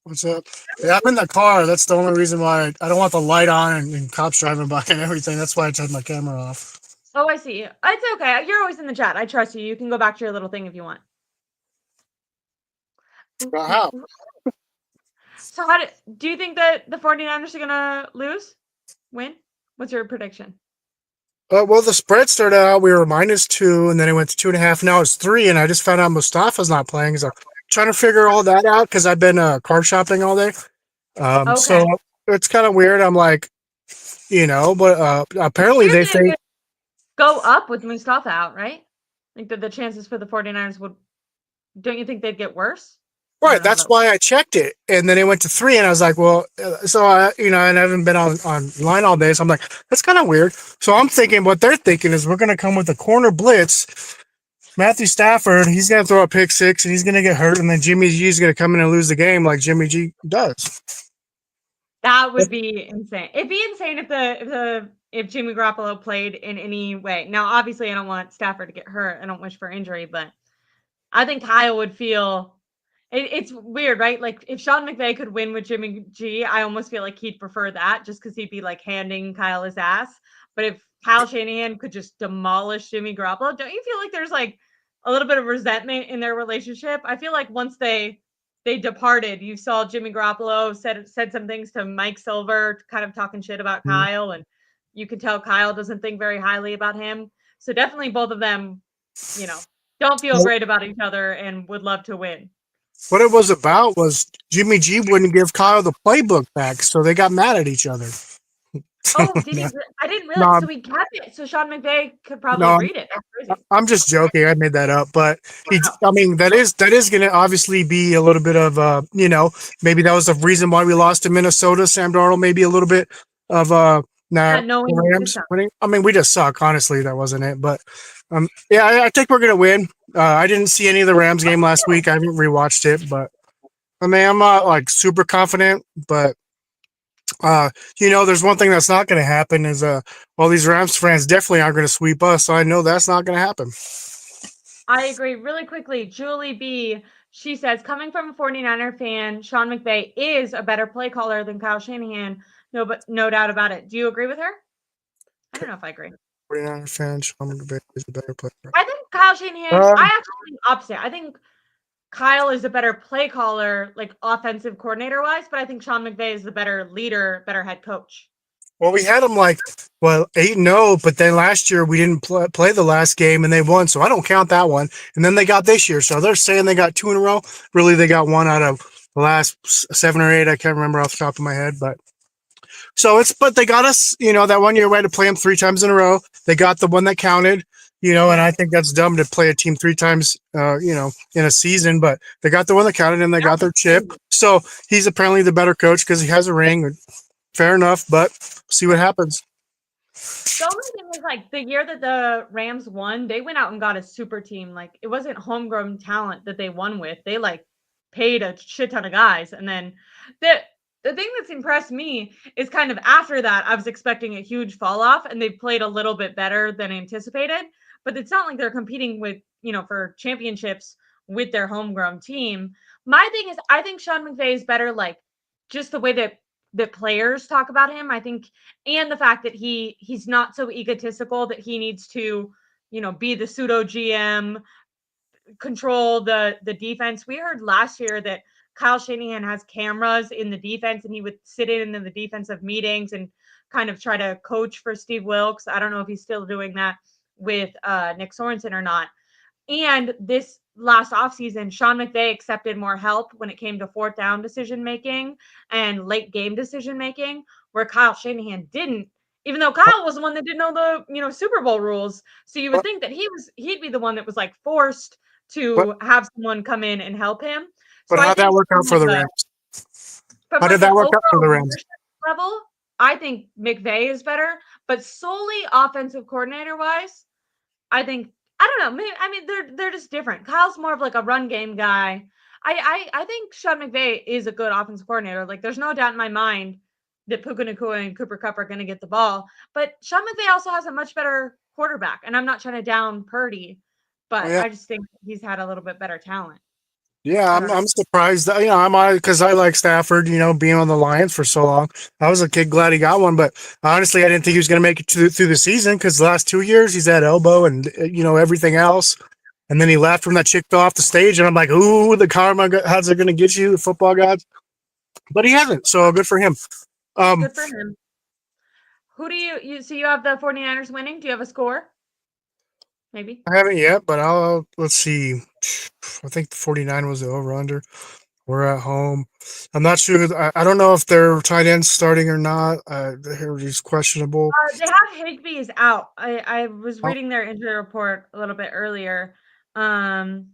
What's up? Yeah, I'm in the car. That's the only reason why I don't want the light on and cops driving by and everything. That's why I turned my camera off. Oh, I see. It's okay. You're always in the chat. I trust you. You can go back to your little thing if you want. How? So do you think that the 49ers are going to lose? Win? What's your prediction? Well, the spread started out, we were -2, and then it went to 2.5. Now it's 3, and I just found out Mustapha's not playing. So I'm trying to figure all that out because I've been car shopping all day. Okay. So it's kind of weird. I'm like, but apparently they think go up with Mustapha out, right? Like the chances for the 49ers don't you think they'd get worse? Right, that's why I checked it, and then it went to 3, and I was like, well, so and I haven't been online all day, so I'm like, that's kind of weird. So I'm thinking what they're thinking is we're going to come with a corner blitz. Matthew Stafford, he's going to throw a pick 6, and he's going to get hurt, and then Jimmy G is going to come in and lose the game like Jimmy G does. That would be insane. It'd be insane if Jimmy Garoppolo played in any way. Now, obviously, I don't want Stafford to get hurt. I don't wish for injury, but I think Kyle would feel. It's weird, right? Like if Sean McVay could win with Jimmy G, I almost feel like he'd prefer that just because he'd be like handing Kyle his ass. But if Kyle Shanahan could just demolish Jimmy Garoppolo, don't you feel like there's like a little bit of resentment in their relationship? I feel like once they departed, you saw Jimmy Garoppolo said some things to Mike Silver, kind of talking shit about Kyle, and you could tell Kyle doesn't think very highly about him. So definitely both of them, don't feel great about each other and would love to win. What it was about was Jimmy G wouldn't give Kyle the playbook back, so they got mad at each other. Oh, did he? I didn't realize. So he kept it. So Sean McVay could probably read it. That's crazy. I'm just joking. I made that up, but that is going to obviously be a little bit of maybe that was the reason why we lost to Minnesota. Sam Darnold, maybe a little bit of Rams winning. I mean, we just suck. Honestly, that wasn't it. But I think we're going to win. I didn't see any of the Rams game last week. I haven't rewatched it, but I mean, I'm not like super confident, but there's one thing that's not going to happen is these Rams fans definitely aren't going to sweep us. So I know that's not going to happen. I agree. Really quickly, Julie B, she says, coming from a 49er fan, Sean McVay is a better play caller than Kyle Shanahan. No doubt about it. Do you agree with her? I don't know if I agree. 49er fan, Sean McVay is a better player. I think Kyle Shanahan, I actually think opposite. I think Kyle is a better play caller, like offensive coordinator wise, but I think Sean McVay is the better leader, better head coach. Well, we had them 8-0, but then last year we didn't play the last game and they won, so I don't count that one. And then they got this year, so they're saying they got 2 in a row. Really, they got 1 out of the last 7 or 8. I can't remember off the top of my head, but but they got us, that one year we had to play them 3 times in a row. They got the one that counted, and Yeah. I think that's dumb to play a team 3 times, in a season, but they got the one that counted and they got That's their chip. crazy. So he's apparently the better coach because he has a ring. Fair enough, but see what happens. The only thing is, like, the year that the Rams won, they went out and got a super team. Like, it wasn't homegrown talent that they won with. They, like, paid a shit ton of guys. And then the the thing that's impressed me is kind of after that, I was expecting a huge fall off, and they played a little bit better than anticipated. But it's not like they're competing with, for championships with their homegrown team. My thing is, I think Sean McVay is better, like, just the way that players talk about him. I think, and the fact that he's not so egotistical that he needs to, be the pseudo GM, control the defense. We heard last year that Kyle Shanahan has cameras in the defense, and he would sit in the defensive meetings and kind of try to coach for Steve Wilkes. I don't know if he's still doing that with Nick Sorensen or not. And this last offseason, Sean McVay accepted more help when it came to fourth down decision making and late game decision making, where Kyle Shanahan didn't, even though Kyle was the one that didn't know the Super Bowl rules. So you would But, think that he'd be the one that was like forced but, to have someone come in and help him. but So I how'd that think work out for the Rams? from How did like that an work out for overall the Rams? leadership level, I think McVay is better, but solely offensive coordinator wise, I think, I don't know. Maybe, I mean, they're just different. Kyle's more of like a run game guy. I think Sean McVay is a good offensive coordinator. Like, there's no doubt in my mind that Puka Nacua and Cooper Kupp are going to get the ball. But Sean McVay also has a much better quarterback. And I'm not trying to down Purdy, Oh, but yeah. I just think he's had a little bit better talent. Yeah, I I'm don't know. I'm surprised that I'm on because I like Stafford, being on the Lions for so long. I was a kid glad he got one, but honestly, I didn't think he was going to make it through the season because the last 2 years he's had elbow and everything else, and then he left from that chick fell off the stage, and I'm like, ooh, the karma, how's it going to get you, the football gods? But he hasn't, so good for him. Um, Good for him. Who do so you have the 49ers winning? Do you have a score? Maybe. I haven't yet, but let's see. I think the 49 was the over under. We're at home. I'm not sure. I don't know if their tight end's starting or not. He's questionable. They have Higbee is out. I was Oh, reading their injury report a little bit earlier. Um,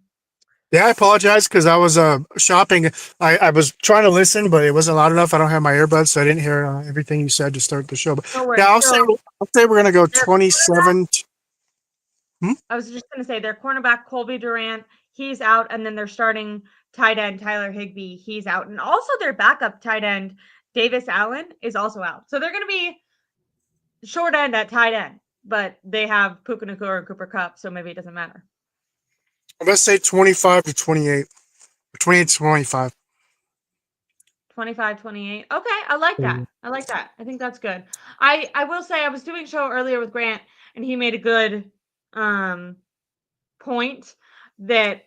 yeah, I apologize because I was shopping. I was trying to listen, but it wasn't loud enough. I don't have my earbuds, so I didn't hear everything you said to start the show. But no yeah, worries. So I'll say we're gonna go their cornerback, 27. Hmm? I was just gonna say their cornerback Colby Durant, he's out, and then their starting tight end Tyler Higbee, he's out, and also their backup tight end Davis Allen is also out. So they're gonna be short end at tight end, but they have Puka Nacua and Cooper Kupp, so maybe it doesn't matter. Let's say 25 to 28, 28 to 25. 25-28. Okay, I like that. I like that. I think that's good. I will say I was doing a show earlier with Grant, and he made a good point that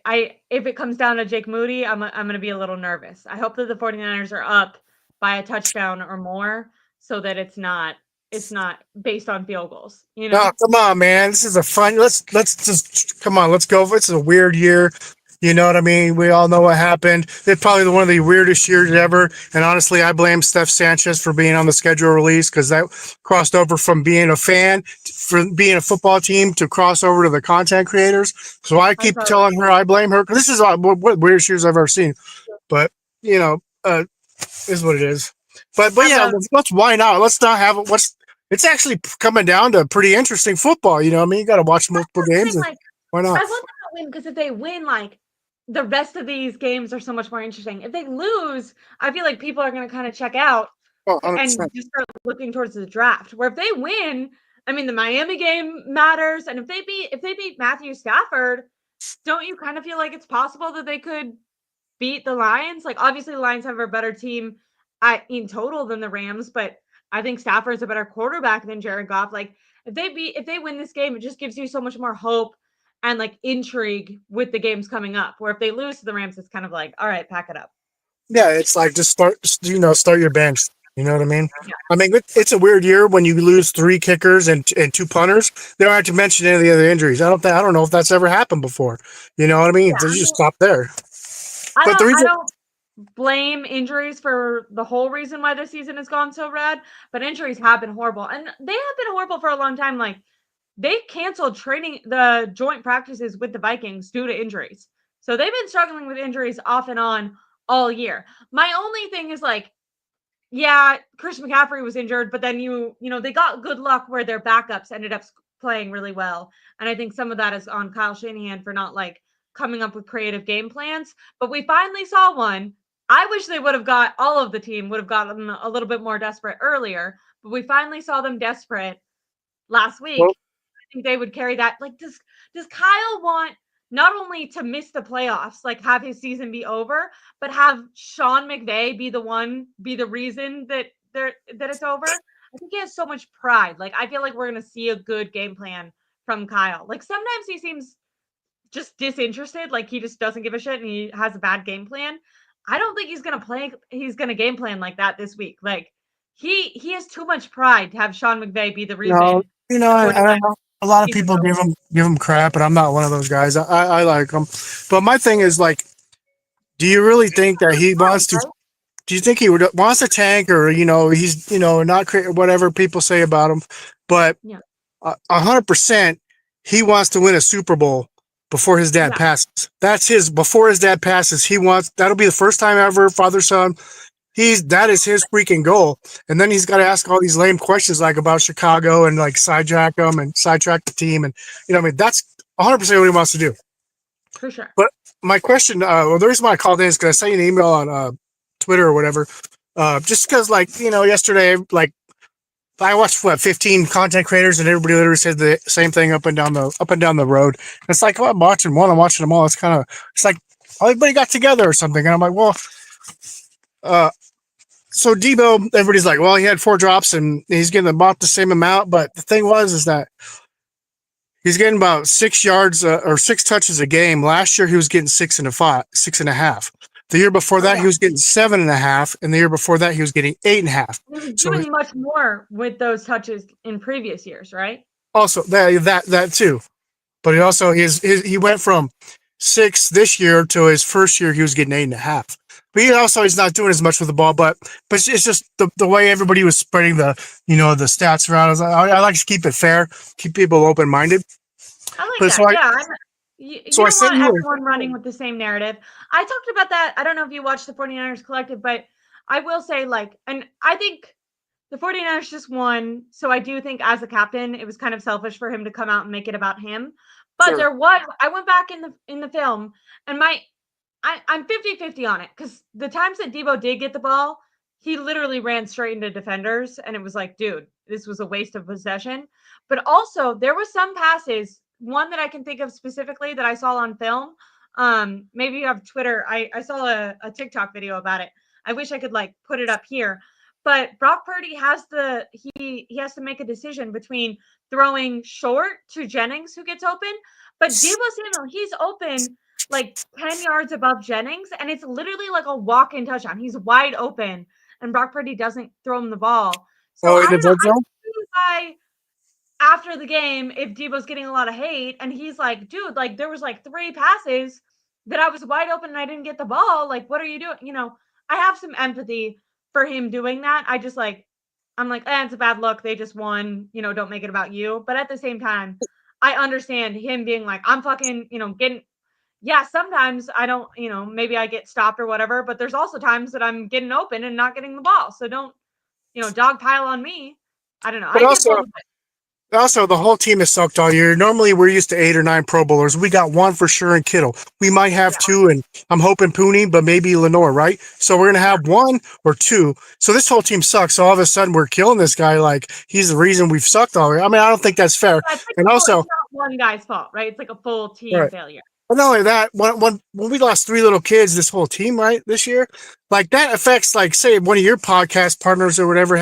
if it comes down to Jake Moody, I'm going to be a little nervous. I hope that the 49ers are up by a touchdown or more so that it's not based on field goals, No, come on, man. This is a fun. Let's just come on. Let's go. It's a weird year. You know what I mean? We all know what happened. It's probably one of the weirdest years ever. And honestly, I blame Steph Sanchez for being on the schedule release because that crossed over from being a fan for being a football team to cross over to the content creators. So I I keep totally telling her I blame her because this is what weirdest years I've ever seen. But you know, is what it is. But have yeah, a why not? Let's not have it. It's actually coming down to pretty interesting football. You know what I mean? You got to watch multiple games, thing, and like, why I not? want them to win because if they win, like, the rest of these games are so much more interesting. If they lose, I feel like people are going to kind of check out Oh, and 100%. just start looking towards the draft. Where if they win, I mean, the Miami game matters, and if they beat Matthew Stafford, don't you kind of feel like it's possible that they could beat the Lions? Like, obviously, the Lions have a better team in total than the Rams, but I think Stafford's a better quarterback than Jared Goff. Like, if they win this game, it just gives you so much more hope and like intrigue with the games coming up. Where if they lose to the Rams, it's kind of like, all right, pack it up. Yeah, it's like just start your bench. You know what I mean? Yeah, I mean, it's a weird year when you lose 3 kickers and 2 punters. They don't have to mention any of the other injuries. I don't know if that's ever happened before. You know what I mean? yeah. They I just mean, stop there. I But the don't, I reason don't. blame injuries for the whole reason why the season has gone so bad, but injuries have been horrible. And they have been horrible for a long time. Like, they canceled the joint practices with the Vikings due to injuries. So they've been struggling with injuries off and on all year. My only thing is like, yeah, Christian McCaffrey was injured, but then they got good luck where their backups ended up playing really well. And I think some of that is on Kyle Shanahan for not like coming up with creative game plans. But we finally saw one. I wish they would have got all of the team would have gotten a little bit more desperate earlier, but we finally saw them desperate last Well, week. I think they would carry that. Like, does Kyle want not only to miss the playoffs, like have his season be over, but have Sean McVay be the reason that it's over? I think he has so much pride. Like, I feel like we're gonna see a good game plan from Kyle. Like, sometimes he seems just disinterested, like he just doesn't give a shit and he has a bad game plan. I don't think he's gonna game plan like that this week. Like, he has too much pride to have Sean McVay be the no, reason the I 49ers don't know. A lot of season's people over. give him crap, but I'm not one of those guys. I like him, but my thing is like, do you really think that he wants to? Right? Do you think he would wants to tank, or he's not create whatever people say about him, but Yeah. 100% he wants to win a Super Bowl before his dad Yeah. passes. That's his before his dad passes. He wants that'll be the first time ever father son. That is his freaking goal. And then he's got to ask all these lame questions like about Chicago and like sidetrack them and sidetrack the team. And, that's 100% what he wants to do. For sure. But my question, the reason why I called in is because I sent you an email on Twitter or whatever. Just because, like, yesterday, like, I watched 15 content creators and everybody literally said the same thing up and down the road. And it's like, oh, I'm watching them all. It's like everybody got together or something. And I'm like, well, so Debo, everybody's like, well, he had 4 drops and he's getting about the same amount. But the thing is that he's getting about 6 yards or 6 touches a game. Last year, he was getting 6.5. The year before that, he was getting 7.5. And the year before that, he was getting 8.5. He was So doing much more with those touches in previous years, right? also that too. But he went from 6 this year to his first year, he was getting 8.5. But he's not doing as much with the ball. But it's just the way everybody was spreading the stats around. I like to keep it fair, keep people open minded. I like But that. Yeah, you so I don't sent want you. everyone running with the same narrative. I talked about that. I don't know if you watched the 49ers Collective, but I will say, like, and I think the 49ers just won. So I do think as a captain, it was kind of selfish for him to come out and make it about him. But Sure. I went back in the film and I'm 50-50 on it because the times that Debo did get the ball, he literally ran straight into defenders. And it was like, dude, this was a waste of possession. But also, there was some passes, one that I can think of specifically that I saw on film. Maybe you have Twitter. I saw a TikTok video about it. I wish I could like put it up here. But Brock Purdy he has to make a decision between throwing short to Jennings, who gets open. But Debo Samuel, he's open like 10 yards above Jennings, and it's literally like a walk-in touchdown. He's wide open, and Brock Purdy doesn't throw him the ball. So Oh, I in the don't know. red I zone. can see why after the game, if Debo's getting a lot of hate, and he's like, dude, like there was like 3 passes that I was wide open and I didn't get the ball. Like, what are you doing? I have some empathy for him doing that. I'm like, it's a bad look. They just won. Don't make it about you. But at the same time, I understand him being like, I'm fucking, getting. Yeah, sometimes I don't, maybe I get stopped or whatever. But there's also times that I'm getting open and not getting the ball. So don't, dog pile on me. I don't know. But I get both. also, the whole team has sucked all year. Normally, we're used to 8 or 9 Pro Bowlers. We got 1 for sure in Kittle. We might have Yeah. 2, and I'm hoping Pooney, but maybe Lenore, right? So we're gonna have 1 or 2. So this whole team sucks. So all of a sudden, we're killing this guy like he's the reason we've sucked all year. I mean, I don't think that's fair. It's like And it's also, not one guy's fault, right? It's like a full team right. failure. But not only that, when we lost 3 little kids, this whole team, right, this year, like that affects, like, say, one of your podcast partners or whatever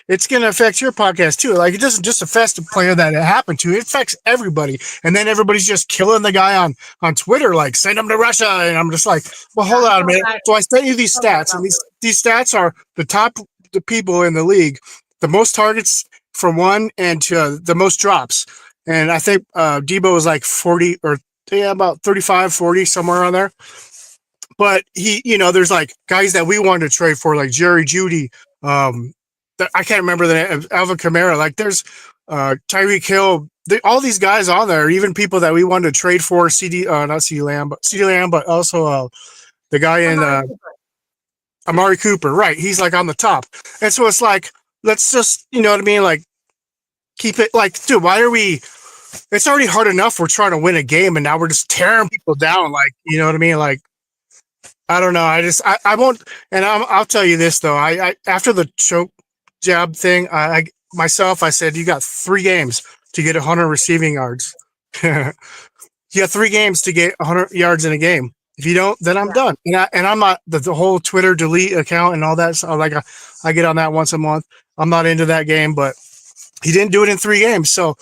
it's going to affect your podcast too. Like, it doesn't just affect the player that it happened to; it affects everybody. And then everybody's just killing the guy on Twitter, like, send him to Russia. And I'm just like, well, hold on a minute. So I sent you these stats, and these stats are the people in the league, the most targets from one and to the most drops. And I think Debo was like 40 or about 35, 40, somewhere around there. but he, there's like guys that we wanted to trade for, like Jerry Judy. I can't remember the name, Alvin Kamara. Like there's Tyreek Hill. All these guys on there, even people that we wanted to trade for. Not CD Lamb, but also the guy in Amari Cooper. Amari Cooper. Right, he's like on the top, and so it's like let's just, you know what I mean, like keep it like, dude. Why are we? It's already hard enough. We're trying to win a game, and now we're just tearing people down. Like, you know what I mean? Like, I don't know. I won't. And I'll tell you this though. I after the choke jab thing, I said, you got 3 games to get 100 receiving yards. You got 3 games to get 100 yards in a game. If you don't, then I'm done. And I'm not the whole Twitter delete account and all that. So like I get on that once a month. I'm not into that game, but he didn't do it in 3 games. So,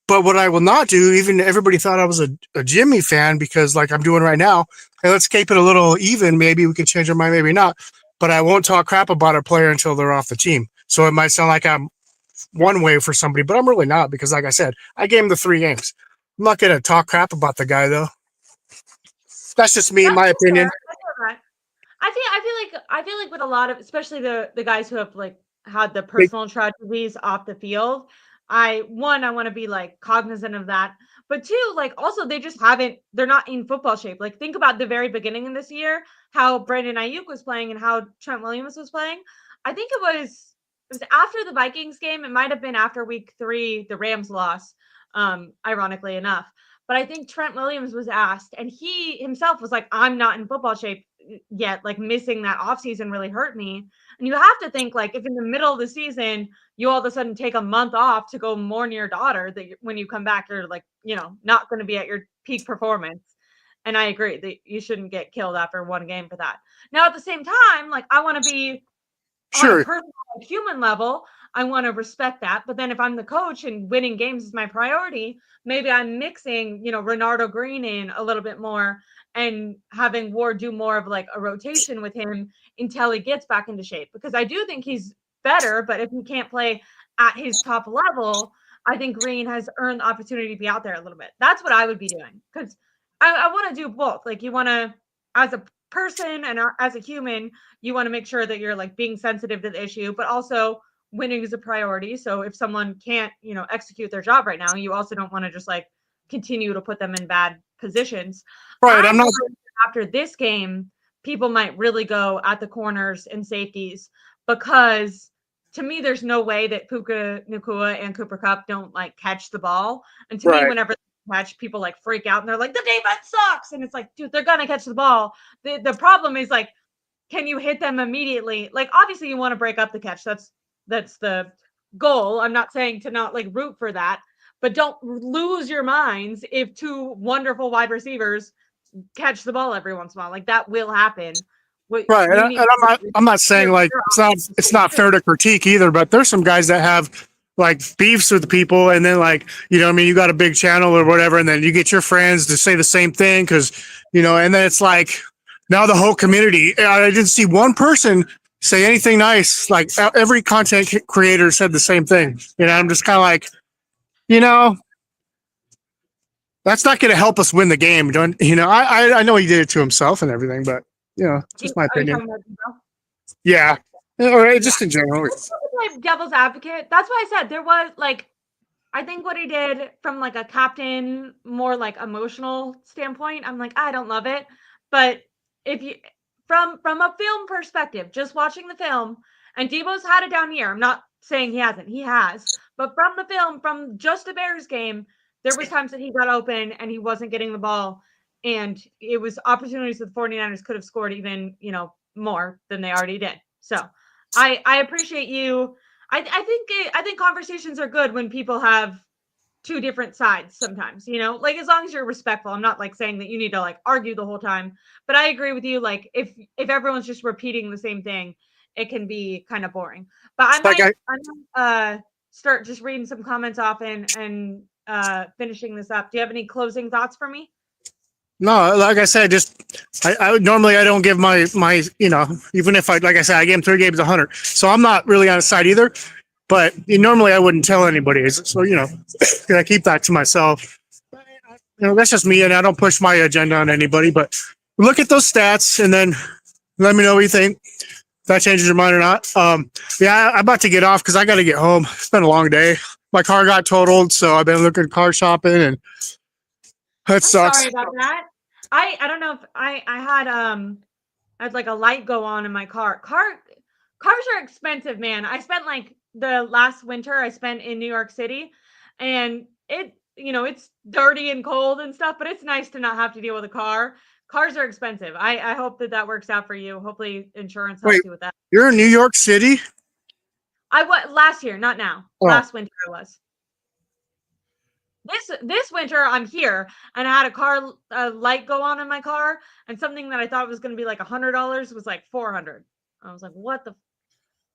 but what I will not do, even everybody thought I was a Jimmy fan because like I'm doing right now. Hey, let's keep it a little even. Maybe we can change our mind, maybe not. But I won't talk crap about a player until they're off the team. So it might sound like I'm one way for somebody, but I'm really not because, like I said, I gave him the 3 games. I'm not going to talk crap about the guy, though. That's just me, in my opinion. I feel like with a lot of, especially the guys who have like had the personal tragedies off the field, I want to be like cognizant of that. But 2, like also they're not in football shape. Like think about the very beginning of this year, how Brandon Ayuk was playing and how Trent Williams was playing. I think it was after the Vikings game. It might have been after week 3, the Rams loss, ironically enough. But I think Trent Williams was asked, and he himself was like, I'm not in football shape yet. Like missing that offseason really hurt me. And you have to think, like, if in the middle of the season, you all of a sudden take a month off to go mourn your daughter, that when you come back, you're like, not going to be at your peak performance. And I agree that you shouldn't get killed after 1 game for that. Now, at the same time, like, I want to be on a personal, like, human level. I want to respect that. But then if I'm the coach and winning games is my priority, maybe I'm mixing, Renardo Green in a little bit more and having Ward do more of like a rotation with him until he gets back into shape. Because I do think he's better, but if he can't play at his top level, I think Green has earned the opportunity to be out there a little bit. That's what I would be doing. Because I want to do both. Like you want to, as a person and as a human, you want to make sure that you're like being sensitive to the issue, but also winning is a priority. So if someone can't, execute their job right now, you also don't want to just like continue to put them in bad positions. Right. I'm not after this game, people might really go at the corners and safeties because to me, there's no way that Puka Nacua and Cooper Kupp don't like catch the ball. And to me, whenever they catch, people like freak out and they're like, the defense sucks. And it's like, dude, they're gonna catch the ball. The problem is like, can you hit them immediately? Like, obviously, you want to break up the catch. That's the goal. I'm not saying to not like root for that, but don't lose your minds if 2 wonderful wide receivers catch the ball every once in a while. Like that will happen. Right. And I'm not saying like it's not fair to critique either, but there's some guys that have like beefs with people, and then like, I mean, you got a big channel or whatever, and then you get your friends to say the same thing because, and then it's like now the whole community. I didn't see one person say anything nice. Like every content creator said the same thing. I'm just kind of like, that's not going to help us win the game. Don't I know he did it to himself and everything, but just my opinion. Yeah, or just in general. Like devil's advocate. That's why I said there was like, I think what he did from like a captain, more like emotional standpoint, I'm like, I don't love it. But if you from a film perspective, just watching the film, and Debo's had a down year. I'm not saying he hasn't. He has. But from the film, from just a Bears game, there was times that he got open and he wasn't getting the ball. And it was opportunities that the 49ers could have scored even, more than they already did. So I appreciate you. I think conversations are good when people have 2 different sides sometimes, like as long as you're respectful. I'm not like saying that you need to like argue the whole time, but I agree with you. Like if everyone's just repeating the same thing, it can be kind of boring. But I might start just reading some comments off and finishing this up. Do you have any closing thoughts for me? No, like I said, I normally I don't give my even if like I said, I gave him 3 games 100, so I'm not really on his side either. But normally I wouldn't tell anybody, so I keep that to myself. That's just me, and I don't push my agenda on anybody. But look at those stats and then let me know what you think. If that changes your mind or not. Yeah, I'm about to get off because I got to get home. It's been a long day. My car got totaled, so I've been looking car shopping, and that I'm sucks. sorry about that. I don't know if I had like a light go on in my car. Cars are expensive, man. I spent like the last winter I spent in New York City, and it's dirty and cold and stuff, but it's nice to not have to deal with a car. Cars are expensive. I hope that works out for you. Hopefully insurance Wait, helps you with that. you're in New York City? I was last year, not now. Oh, Last winter I was. This winter I'm here and I had a light go on in my car, and something that I thought was going to be like $100 was like 400. I was like, what the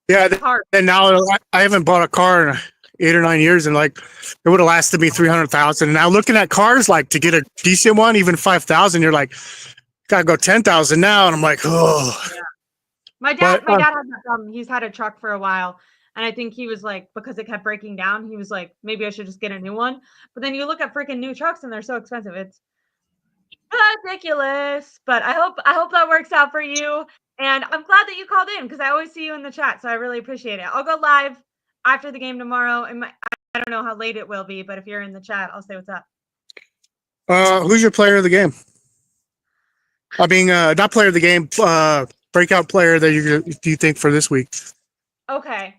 yeah. car? And now I haven't bought a car in 8 or 9 years, and like it would have lasted me 300,000. And now looking at cars, like to get a decent one, even 5,000, you're like, gotta go 10,000 now, and I'm like, oh. Yeah. My But dad my dad has that problem. He's had a truck for a while, and I think he was like, because it kept breaking down, he was like, maybe I should just get a new one. But then you look at freaking new trucks and they're so expensive. It's ridiculous. But I hope that works out for you. And I'm glad that you called in because I always see you in the chat, so I really appreciate it. I'll go live after the game tomorrow, and I don't know how late it will be, but if you're in the chat, I'll say what's up. who's your player of the game? I mean, not player of the game, breakout player that you think for this week? Okay.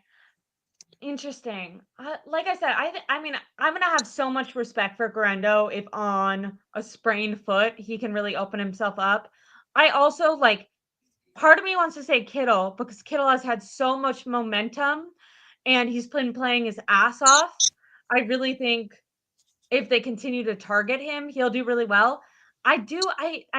Interesting. Like I said, I mean, I'm gonna have so much respect for Garendo if on a sprained foot he can really open himself up. I also like part of me wants to say Kittle because Kittle has had so much momentum and he's been playing his ass off. I really think if they continue to target him, he'll do really well. I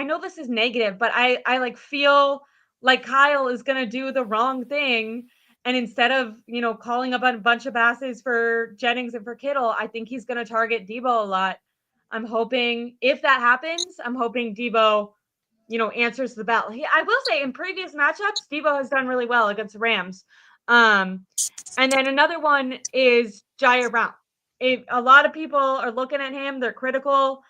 know this is negative, but I like feel like Kyle is gonna do the wrong thing. And instead of, calling up a bunch of passes for Jennings and for Kittle, I think he's gonna target Debo a lot. I'm hoping if that happens, I'm hoping Debo, answers the bell. I will say in previous matchups, Debo has done really well against the Rams. And then another one is Jair Brown. If a lot of people are looking at him, they're critical.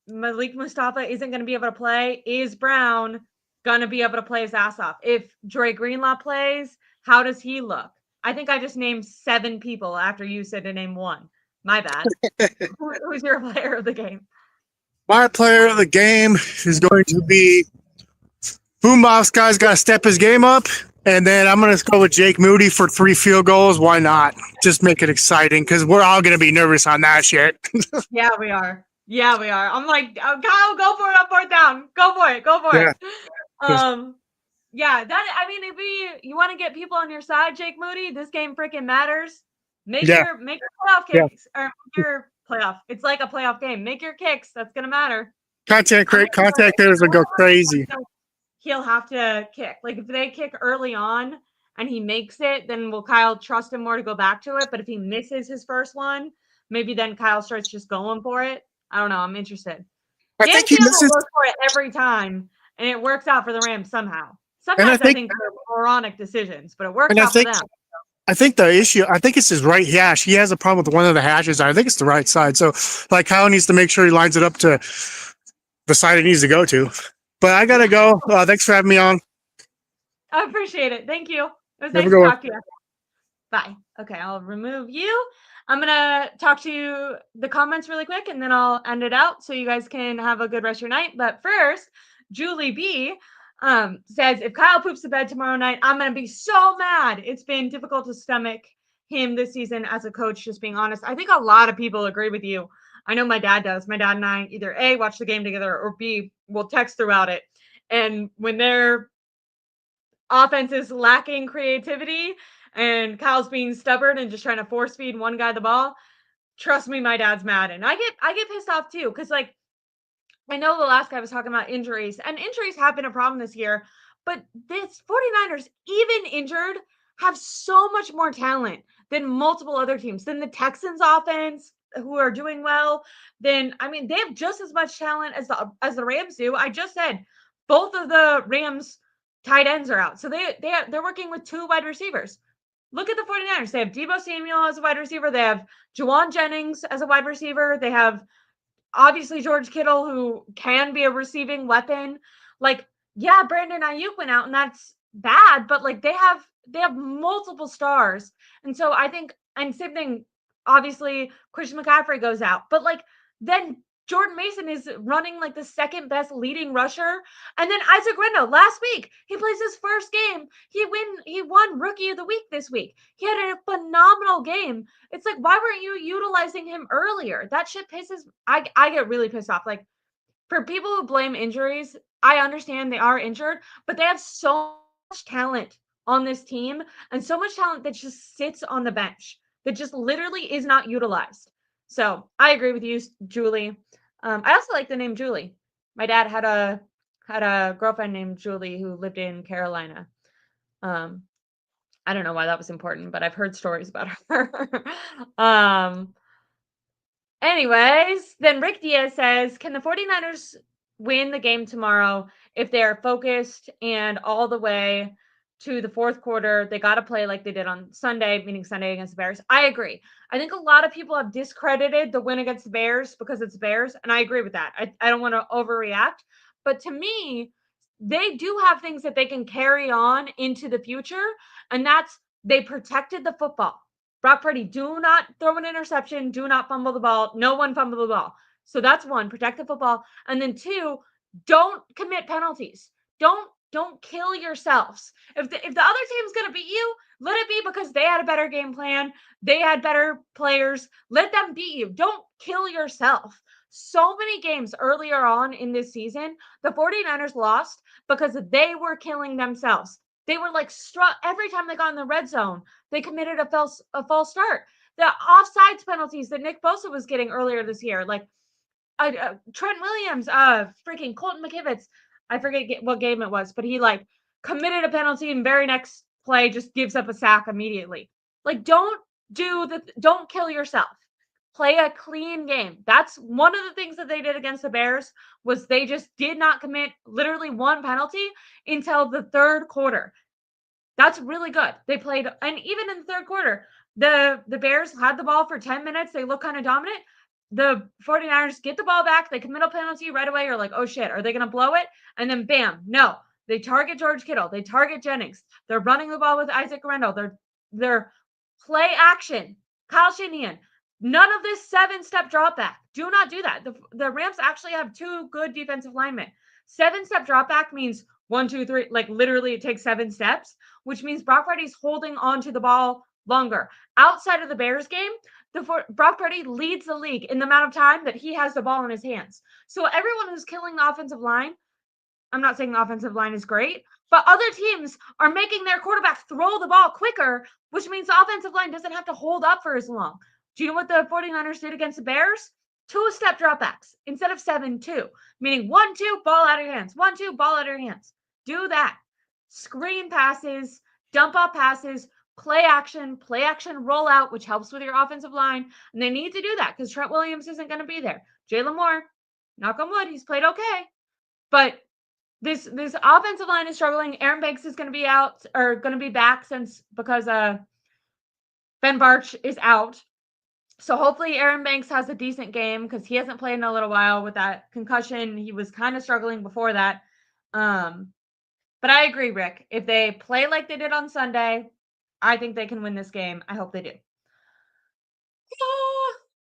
Malik Mustapha isn't going to be able to play. Is Brown going to be able to play his ass off? If Dre Greenlaw plays, how does he look? I think I just named 7 people after you said to name 1. My bad. Who's your player of the game? My player of the game is going to be Boombox. Guy's got to step his game up. And then I'm going to go with Jake Moody for 3 field goals. Why not? Just make it exciting because we're all going to be nervous on that shit. Yeah, we are. Yeah, we are. I'm like, Kyle, go for it on 4th down. Go for it. Go for Yeah. it. Yeah, I mean, if you want to get people on your side, Jake Moody, this game freaking matters. Make your playoff kicks or make your playoff. It's like a playoff game. Make your kicks. That's gonna matter. Contact creators will go crazy. He'll have to kick. Like if they kick early on and he makes it, then will Kyle trust him more to go back to it? But if he misses his first one, maybe then Kyle starts just going for it. I don't know. I'm interested. I Dan think he Campbell misses. goes for it every time, and it works out for the Rams somehow. And Sometimes I think they're moronic decisions, but it works out for them. I think the issue, I think it's his right hash. He has a problem with one of the hashes. I think it's the right side. So, like, Kyle needs to make sure he lines it up to the side it needs to go to. But I got to go. Thanks for having me on. I appreciate it. Thank you. It was Have a nice good to one. talk to you. Bye. Okay, I'll remove you. I'm going to talk to the comments really quick, and then I'll end it out so you guys can have a good rest of your night. But first, Julie B. Says, if Kyle poops the bed tomorrow night, I'm going to be so mad. It's been difficult to stomach him this season as a coach, just being honest. I think a lot of people agree with you. I know my dad does. My dad and I either A, watch the game together, or B, will text throughout it. And when their offense is lacking creativity and Kyle's being stubborn and just trying to force feed one guy the ball, trust me, my dad's mad. And I get pissed off too, because like I know the last guy was talking about injuries, and injuries have been a problem this year, but this 49ers, even injured, have so much more talent than multiple other teams, than the Texans offense, who are doing well. Then I mean, they have just as much talent as the Rams do. I just said both of the Rams tight ends are out. So they're working with 2 wide receivers. Look at the 49ers. They have Deebo Samuel as a wide receiver. They have Juwan Jennings as a wide receiver. They have obviously George Kittle, who can be a receiving weapon. Like, yeah, Brandon Ayuk went out and that's bad, but like they have multiple stars. And so I think, and same thing, obviously Christian McCaffrey goes out, but like then Jordan Mason is running like the second best leading rusher. And then Isaac Rendo last week, he plays his first game. He won rookie of the week this week. He had a phenomenal game. It's like, why weren't you utilizing him earlier? That shit pisses, I get really pissed off. Like, for people who blame injuries, I understand they are injured, but they have so much talent on this team and so much talent that just sits on the bench that just literally is not utilized. So I agree with you, Julie. I also like the name Julie. My dad had a girlfriend named Julie who lived in Carolina. Um, I don't know why that was important, but I've heard stories about her. um, Anyways, then Rick Diaz says, can the 49ers win the game tomorrow if they're focused and all the way to the fourth quarter? They got to play like they did on Sunday, meaning Sunday against the Bears. I agree. I think a lot of people have discredited the win against the Bears because it's Bears, and I agree with that. I don't want to overreact. But to me, they do have things that they can carry on into the future, and that's they protected the football. Brock Purdy, do not throw an interception. Do not fumble the ball. No one fumble the ball. So that's one, protect the football. And then two, don't commit penalties. Don't kill yourselves. If the other team's going to beat you, let it be because they had a better game plan. They had better players. Let them beat you. Don't kill yourself. So many games earlier on in this season, the 49ers lost because they were killing themselves. They were like struck every time they got in the red zone. They committed a false start. The offsides penalties that Nick Bosa was getting earlier this year, like Trent Williams, freaking Colton McKivitz. I forget what game it was, but he like committed a penalty and very next play just gives up a sack immediately. Like, don't kill yourself. Play a clean game. That's one of the things that they did against the Bears was they just did not commit literally one penalty until the third quarter. That's really good. They played, and even in the third quarter, the Bears had the ball for 10 minutes. They look kind of dominant. The 49ers get the ball back. They commit a penalty right away. You're like, oh shit, are they going to blow it? And then bam, no. They target George Kittle. They target Jennings. They're running the ball with Isaac Randall. They're play action. Kyle Shanahan. None of this 7-step drop back. Do not do that. The Rams actually have 2 good defensive linemen. 7-step drop back means 1, 2, 3. Like literally, it takes 7 steps, which means Brock Purdy's holding onto the ball longer. Outside of the Bears game, Brock Purdy leads the league in the amount of time that he has the ball in his hands. So everyone who's killing the offensive line, I'm not saying the offensive line is great, but other teams are making their quarterback throw the ball quicker, which means the offensive line doesn't have to hold up for as long. Do you know what the 49ers did against the Bears? 2-step dropbacks instead of 7, 2, meaning 1, 2, ball out of your hands. 1, 2, ball out of your hands. Do that. Screen passes, dump off passes, play action, roll out, which helps with your offensive line. And they need to do that because Trent Williams isn't going to be there. Jalen Moore, knock on wood, he's played okay. But this offensive line is struggling. Aaron Banks is going to be out or going to be back because Ben Barch is out. So hopefully Aaron Banks has a decent game because he hasn't played in a little while with that concussion. He was kind of struggling before that. But I agree, Rick. If they play like they did on Sunday, I think they can win this game. I hope they do.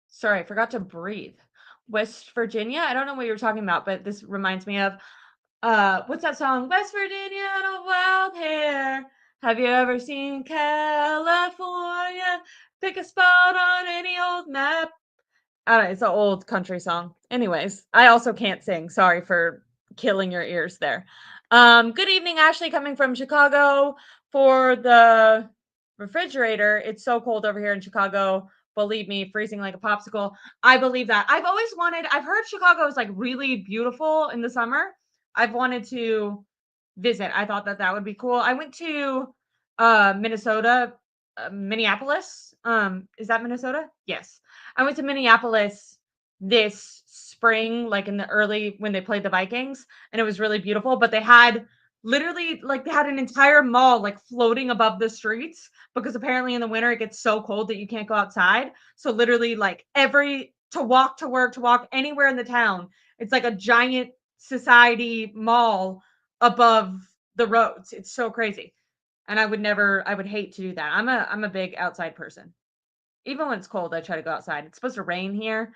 Sorry, I forgot to breathe. West Virginia? I don't know what you're talking about, but this reminds me of what's that song? West Virginia and a wild hair. Have you ever seen California? Pick a spot on any old map. I don't know, it's an old country song. Anyways, I also can't sing. Sorry for killing your ears there. Good evening, Ashley, coming from Chicago for the refrigerator. It's so cold over here in Chicago. Believe me, freezing like a popsicle. I believe that. I've heard Chicago is like really beautiful in the summer. I've wanted to visit. I thought that would be cool. I went to Minnesota, Minneapolis. Is that Minnesota? Yes. I went to Minneapolis this spring, like in the early when they played the Vikings, and it was really beautiful. But they had literally they had an entire mall like floating above the streets because apparently in the winter it gets so cold that you can't go outside. So literally like to walk to work, to walk anywhere in the town, it's like a giant society mall above the roads. It's so crazy. And I would hate to do that. I'm a big outside person. Even when it's cold, I try to go outside. It's supposed to rain here,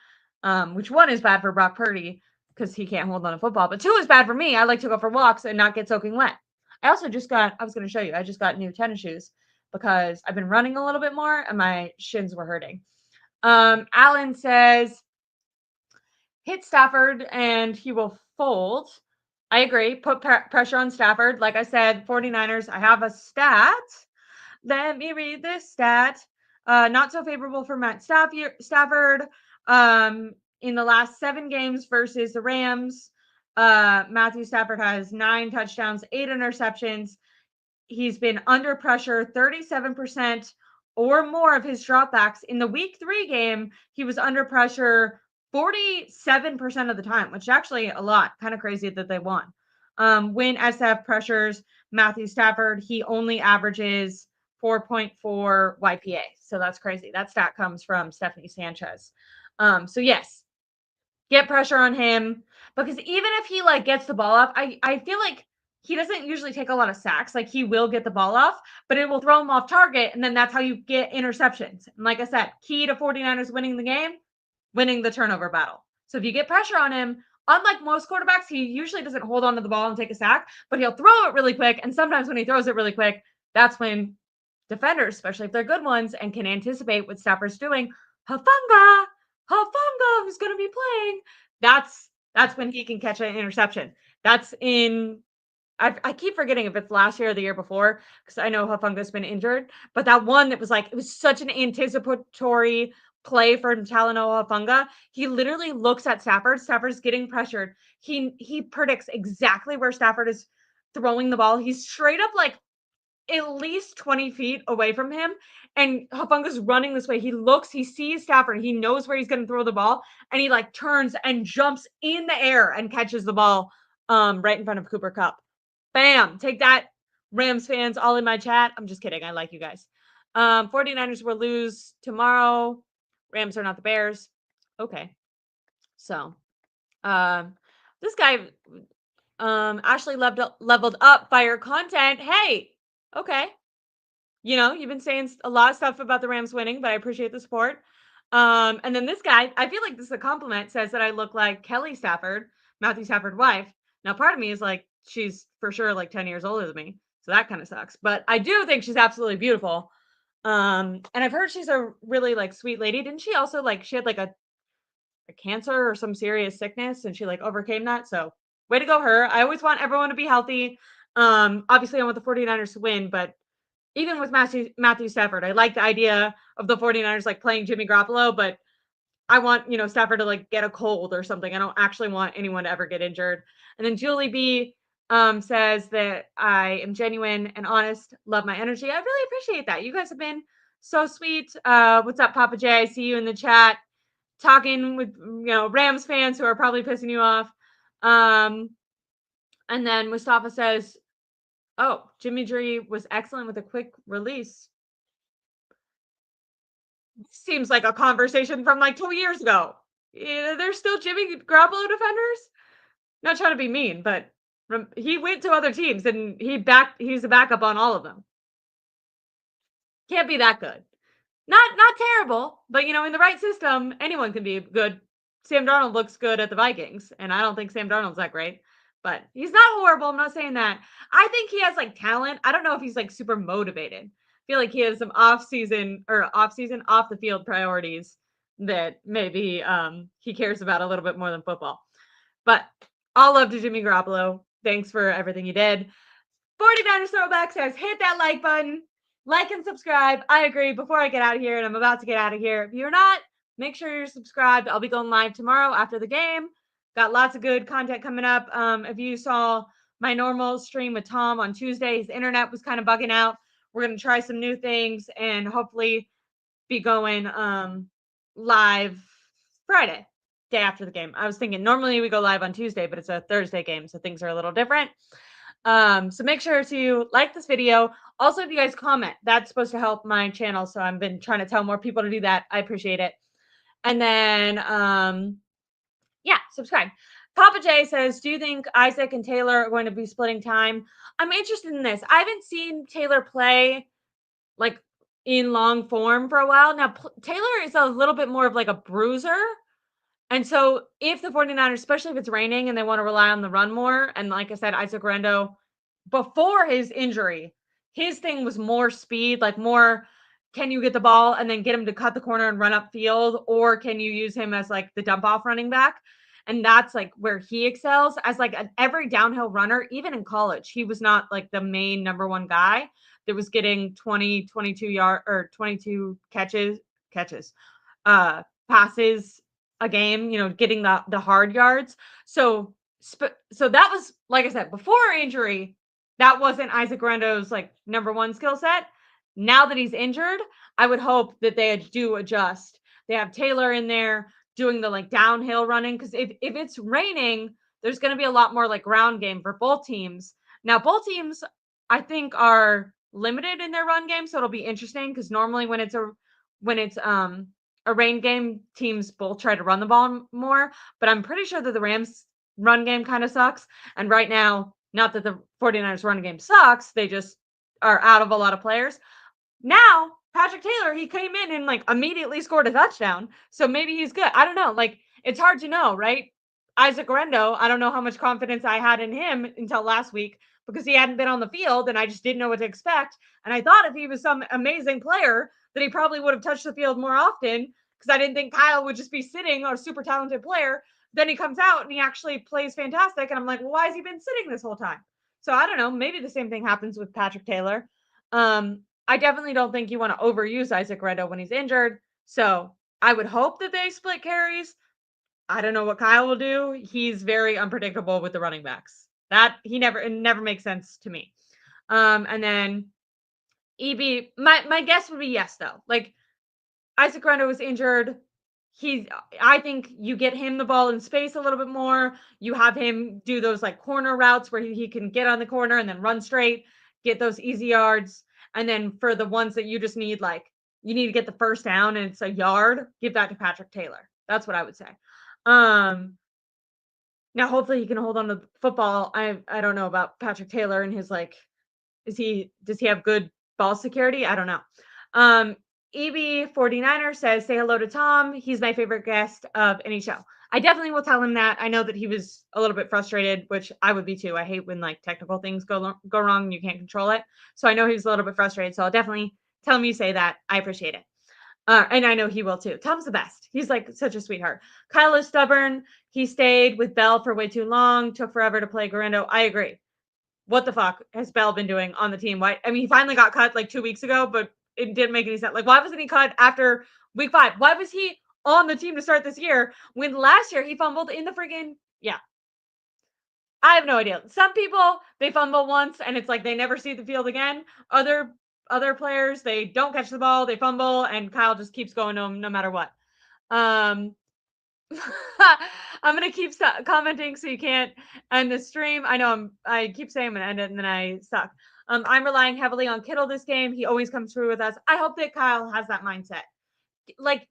which one is bad for Brock Purdy because he can't hold on to football, but two is bad for me. I like to go for walks and not get soaking wet. I also just got, I was going to show you, I just got new tennis shoes because I've been running a little bit more and my shins were hurting. Alan says, hit Stafford and he will fold. I agree. Put pressure on Stafford. Like I said, 49ers, I have a stat. Let me read this stat. Not so favorable for Matt Stafford. In the last 7 games versus the Rams, Matthew Stafford has 9 touchdowns, 8 interceptions. He's been under pressure 37% or more of his dropbacks. In the week 3 game, he was under pressure 47% of the time, which is actually a lot. Kind of crazy that they won. When SF pressures Matthew Stafford, he only averages 4.4 YPA. So that's crazy. That stat comes from Stephanie Sanchez. So yes, get pressure on him because even if he like gets the ball off, I feel like he doesn't usually take a lot of sacks. Like he will get the ball off, but it will throw him off target. And then that's how you get interceptions. And like I said, key to 49ers winning the game, winning the turnover battle. So if you get pressure on him, unlike most quarterbacks, he usually doesn't hold on to the ball and take a sack, but he'll throw it really quick. And sometimes when he throws it really quick, that's when defenders, especially if they're good ones and can anticipate what Stafford's doing, Hufanga, who's going to be playing. That's when he can catch an interception. That's in I keep forgetting if it's last year or the year before because I know Hufunga's been injured, but that one that was like it was such an anticipatory play for Talanoa Hufanga. He literally looks at Stafford. Stafford's getting pressured. He predicts exactly where Stafford is throwing the ball. He's straight up like at least 20 feet away from him. And Hufunga's running this way. He looks, he sees Stafford. He knows where he's going to throw the ball. And he like turns and jumps in the air and catches the ball right in front of Cooper Kupp. Bam. Take that, Rams fans, all in my chat. I'm just kidding. I like you guys. 49ers will lose tomorrow. Rams are not the Bears. Okay. So this guy, Ashley leveled up fire content. Hey, okay. You know, you've been saying a lot of stuff about the Rams winning, but I appreciate the support. And then this guy, I feel like this is a compliment, says that I look like Kelly Stafford, Matthew Stafford's wife. Now, part of me is like, she's for sure like 10 years older than me. So that kind of sucks. But I do think she's absolutely beautiful. And I've heard she's a really like sweet lady. Didn't she also like, she had like a cancer or some serious sickness and she like overcame that. So way to go her. I always want everyone to be healthy. Obviously I want the 49ers to win, but even with Matthew Stafford, I like the idea of the 49ers like playing Jimmy Garoppolo, but I want, you know, Stafford to like get a cold or something. I don't actually want anyone to ever get injured. And then Julie B says that I am genuine and honest, love my energy. I really appreciate that. You guys have been so sweet. What's up, Papa J? I see you in the chat talking with, you know, Rams fans who are probably pissing you off. And then Mustapha says, oh, Jimmy G was excellent with a quick release. Seems like a conversation from like 2 years ago. There's still Jimmy Garoppolo defenders. Not trying to be mean, but he went to other teams and he's a backup on all of them. Can't be that good. Not terrible, but you know, in the right system, anyone can be good. Sam Darnold looks good at the Vikings, and I don't think Sam Darnold's that great, but he's not horrible. I'm not saying that. I think he has like talent. I don't know if he's like super motivated. I feel like he has some off the field priorities that maybe he cares about a little bit more than football. But all love to Jimmy Garoppolo. Thanks for everything you did. 49ers Throwback says, hit that like button, like and subscribe. I agree. Before I get out of here, and I'm about to get out of here, if you're not, make sure you're subscribed. I'll be going live tomorrow after the game. Got lots of good content coming up. If you saw my normal stream with Tom on Tuesday, his internet was kind of bugging out. We're going to try some new things and hopefully be going live Friday, day after the game. I was thinking normally we go live on Tuesday, but it's a Thursday game, so things are a little different. So make sure to like this video. Also, if you guys comment, that's supposed to help my channel. So I've been trying to tell more people to do that. I appreciate it. And then, yeah, subscribe. Papa J says, do you think Isaac and Taylor are going to be splitting time? I'm interested in this. I haven't seen Taylor play like in long form for a while. Now, Taylor is a little bit more of like a bruiser. And so if the 49ers, especially if it's raining and they want to rely on the run more, and like I said, Isaac Rendo, before his injury, his thing was more speed, like more, can you get the ball and then get him to cut the corner and run up field, or can you use him as like the dump off running back? And that's like where he excels as like every downhill runner. Even in college, he was not like the main number one guy that was getting 20, 22 yard or 22 passes a game, getting the hard yards. So that was, like I said, before injury, that wasn't Isaac Rendo's like number one skill set. Now that he's injured, I would hope that they do adjust. They have Taylor in there doing the like downhill running, because if it's raining, there's going to be a lot more like ground game for both teams. Now, both teams, I think, are limited in their run game, so it'll be interesting because normally when it's a rain game, teams both try to run the ball more, but I'm pretty sure that the Rams run game kind of sucks. And right now, not that the 49ers run game sucks, they just are out of a lot of players. Now, Patrick Taylor, he came in and like immediately scored a touchdown. So maybe he's good. I don't know. Like, it's hard to know, right? Isaac Rendo, I don't know how much confidence I had in him until last week because he hadn't been on the field and I just didn't know what to expect. And I thought if he was some amazing player, that he probably would have touched the field more often because I didn't think Kyle would just be sitting, a super talented player. Then he comes out and he actually plays fantastic. And I'm like, well, why has he been sitting this whole time? So I don't know. Maybe the same thing happens with Patrick Taylor. I definitely don't think you want to overuse Isaac Rendo when he's injured. So I would hope that they split carries. I don't know what Kyle will do. He's very unpredictable with the running backs. It never makes sense to me. And then EB, my guess would be yes, though. Like, Isaac Rendo was injured. I think you get him the ball in space a little bit more. You have him do those like corner routes where he can get on the corner and then run straight, get those easy yards. And then for the ones that you just need, like you need to get the first down and it's a yard, give that to Patrick Taylor. That's what I would say. Now hopefully he can hold on to the football. I don't know about Patrick Taylor and his like, does he have good ball security? I don't know. EB 49er says, say hello to Tom. He's my favorite guest of any show. I definitely will tell him that. I know that he was a little bit frustrated, which I would be too. I hate when like technical things go wrong and you can't control it. So I know he's a little bit frustrated. So I'll definitely tell him you say that. I appreciate it. And I know he will too. Tom's the best. He's like such a sweetheart. Kyle is stubborn. He stayed with Bell for way too long. Took forever to play Garendo. I agree. What the fuck has Bell been doing on the team? Why? I mean, he finally got cut like 2 weeks ago, but it didn't make any sense. Like, why wasn't he cut after week 5? Why was he on the team to start this year when last year he fumbled in the friggin' yeah? I have no idea. Some people, they fumble once and it's like they never see the field again. Other players, they don't catch the ball, they fumble, and Kyle just keeps going to them no matter what. I'm gonna keep commenting so you can't end the stream. I know I keep saying I'm gonna end it and then I suck. I'm relying heavily on Kittle this game. He always comes through with us. I hope that Kyle has that mindset. Like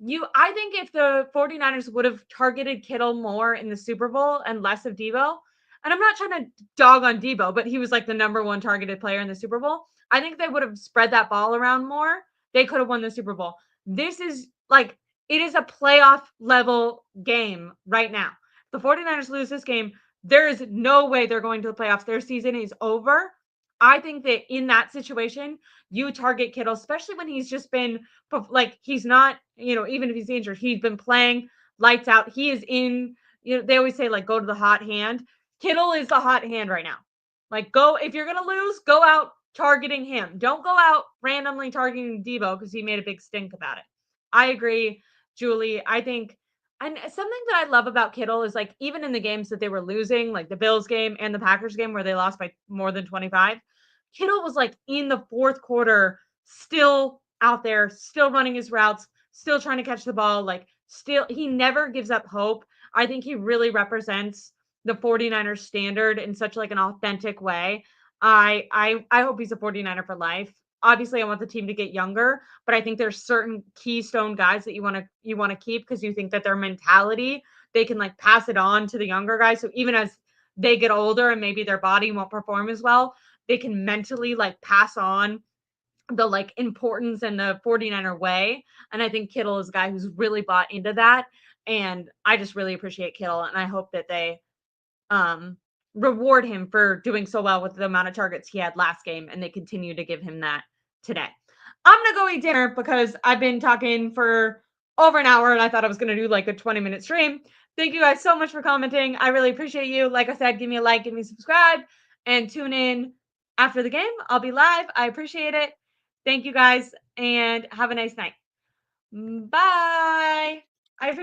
I think if the 49ers would have targeted Kittle more in the Super Bowl and less of Debo, and I'm not trying to dog on Debo, but he was like the number one targeted player in the Super Bowl. I think they would have spread that ball around more. They could have won the Super Bowl. This is like, it is a playoff level game right now. The 49ers lose this game, there is no way they're going to the playoffs. Their season is over. I think that in that situation, you target Kittle, especially when he's just been like, he's not, even if he's injured, he's been playing lights out. He is in, they always say like, go to the hot hand. Kittle is the hot hand right now. Like, if you're going to lose, go out targeting him. Don't go out randomly targeting Debo because he made a big stink about it. I agree, Julie. I think, and something that I love about Kittle is like, even in the games that they were losing, like the Bills game and the Packers game where they lost by more than 25, Kittle was like in the fourth quarter, still out there, still running his routes, still trying to catch the ball. Like, still, he never gives up hope. I think he really represents the 49ers standard in such like an authentic way. I hope he's a 49er for life. Obviously, I want the team to get younger, but I think there's certain keystone guys that you want to keep because you think that their mentality they can like pass it on to the younger guys. So even as they get older and maybe their body won't perform as well, they can mentally like pass on the like importance and the 49er way. And I think Kittle is a guy who's really bought into that. And I just really appreciate Kittle. And I hope that they reward him for doing so well with the amount of targets he had last game. And they continue to give him that today. I'm going to go eat dinner because I've been talking for over an hour and I thought I was going to do like a 20-minute stream. Thank you guys so much for commenting. I really appreciate you. Like I said, give me a like, give me a subscribe, and tune in after the game. I'll be live. I appreciate it. Thank you guys and have a nice night. Bye.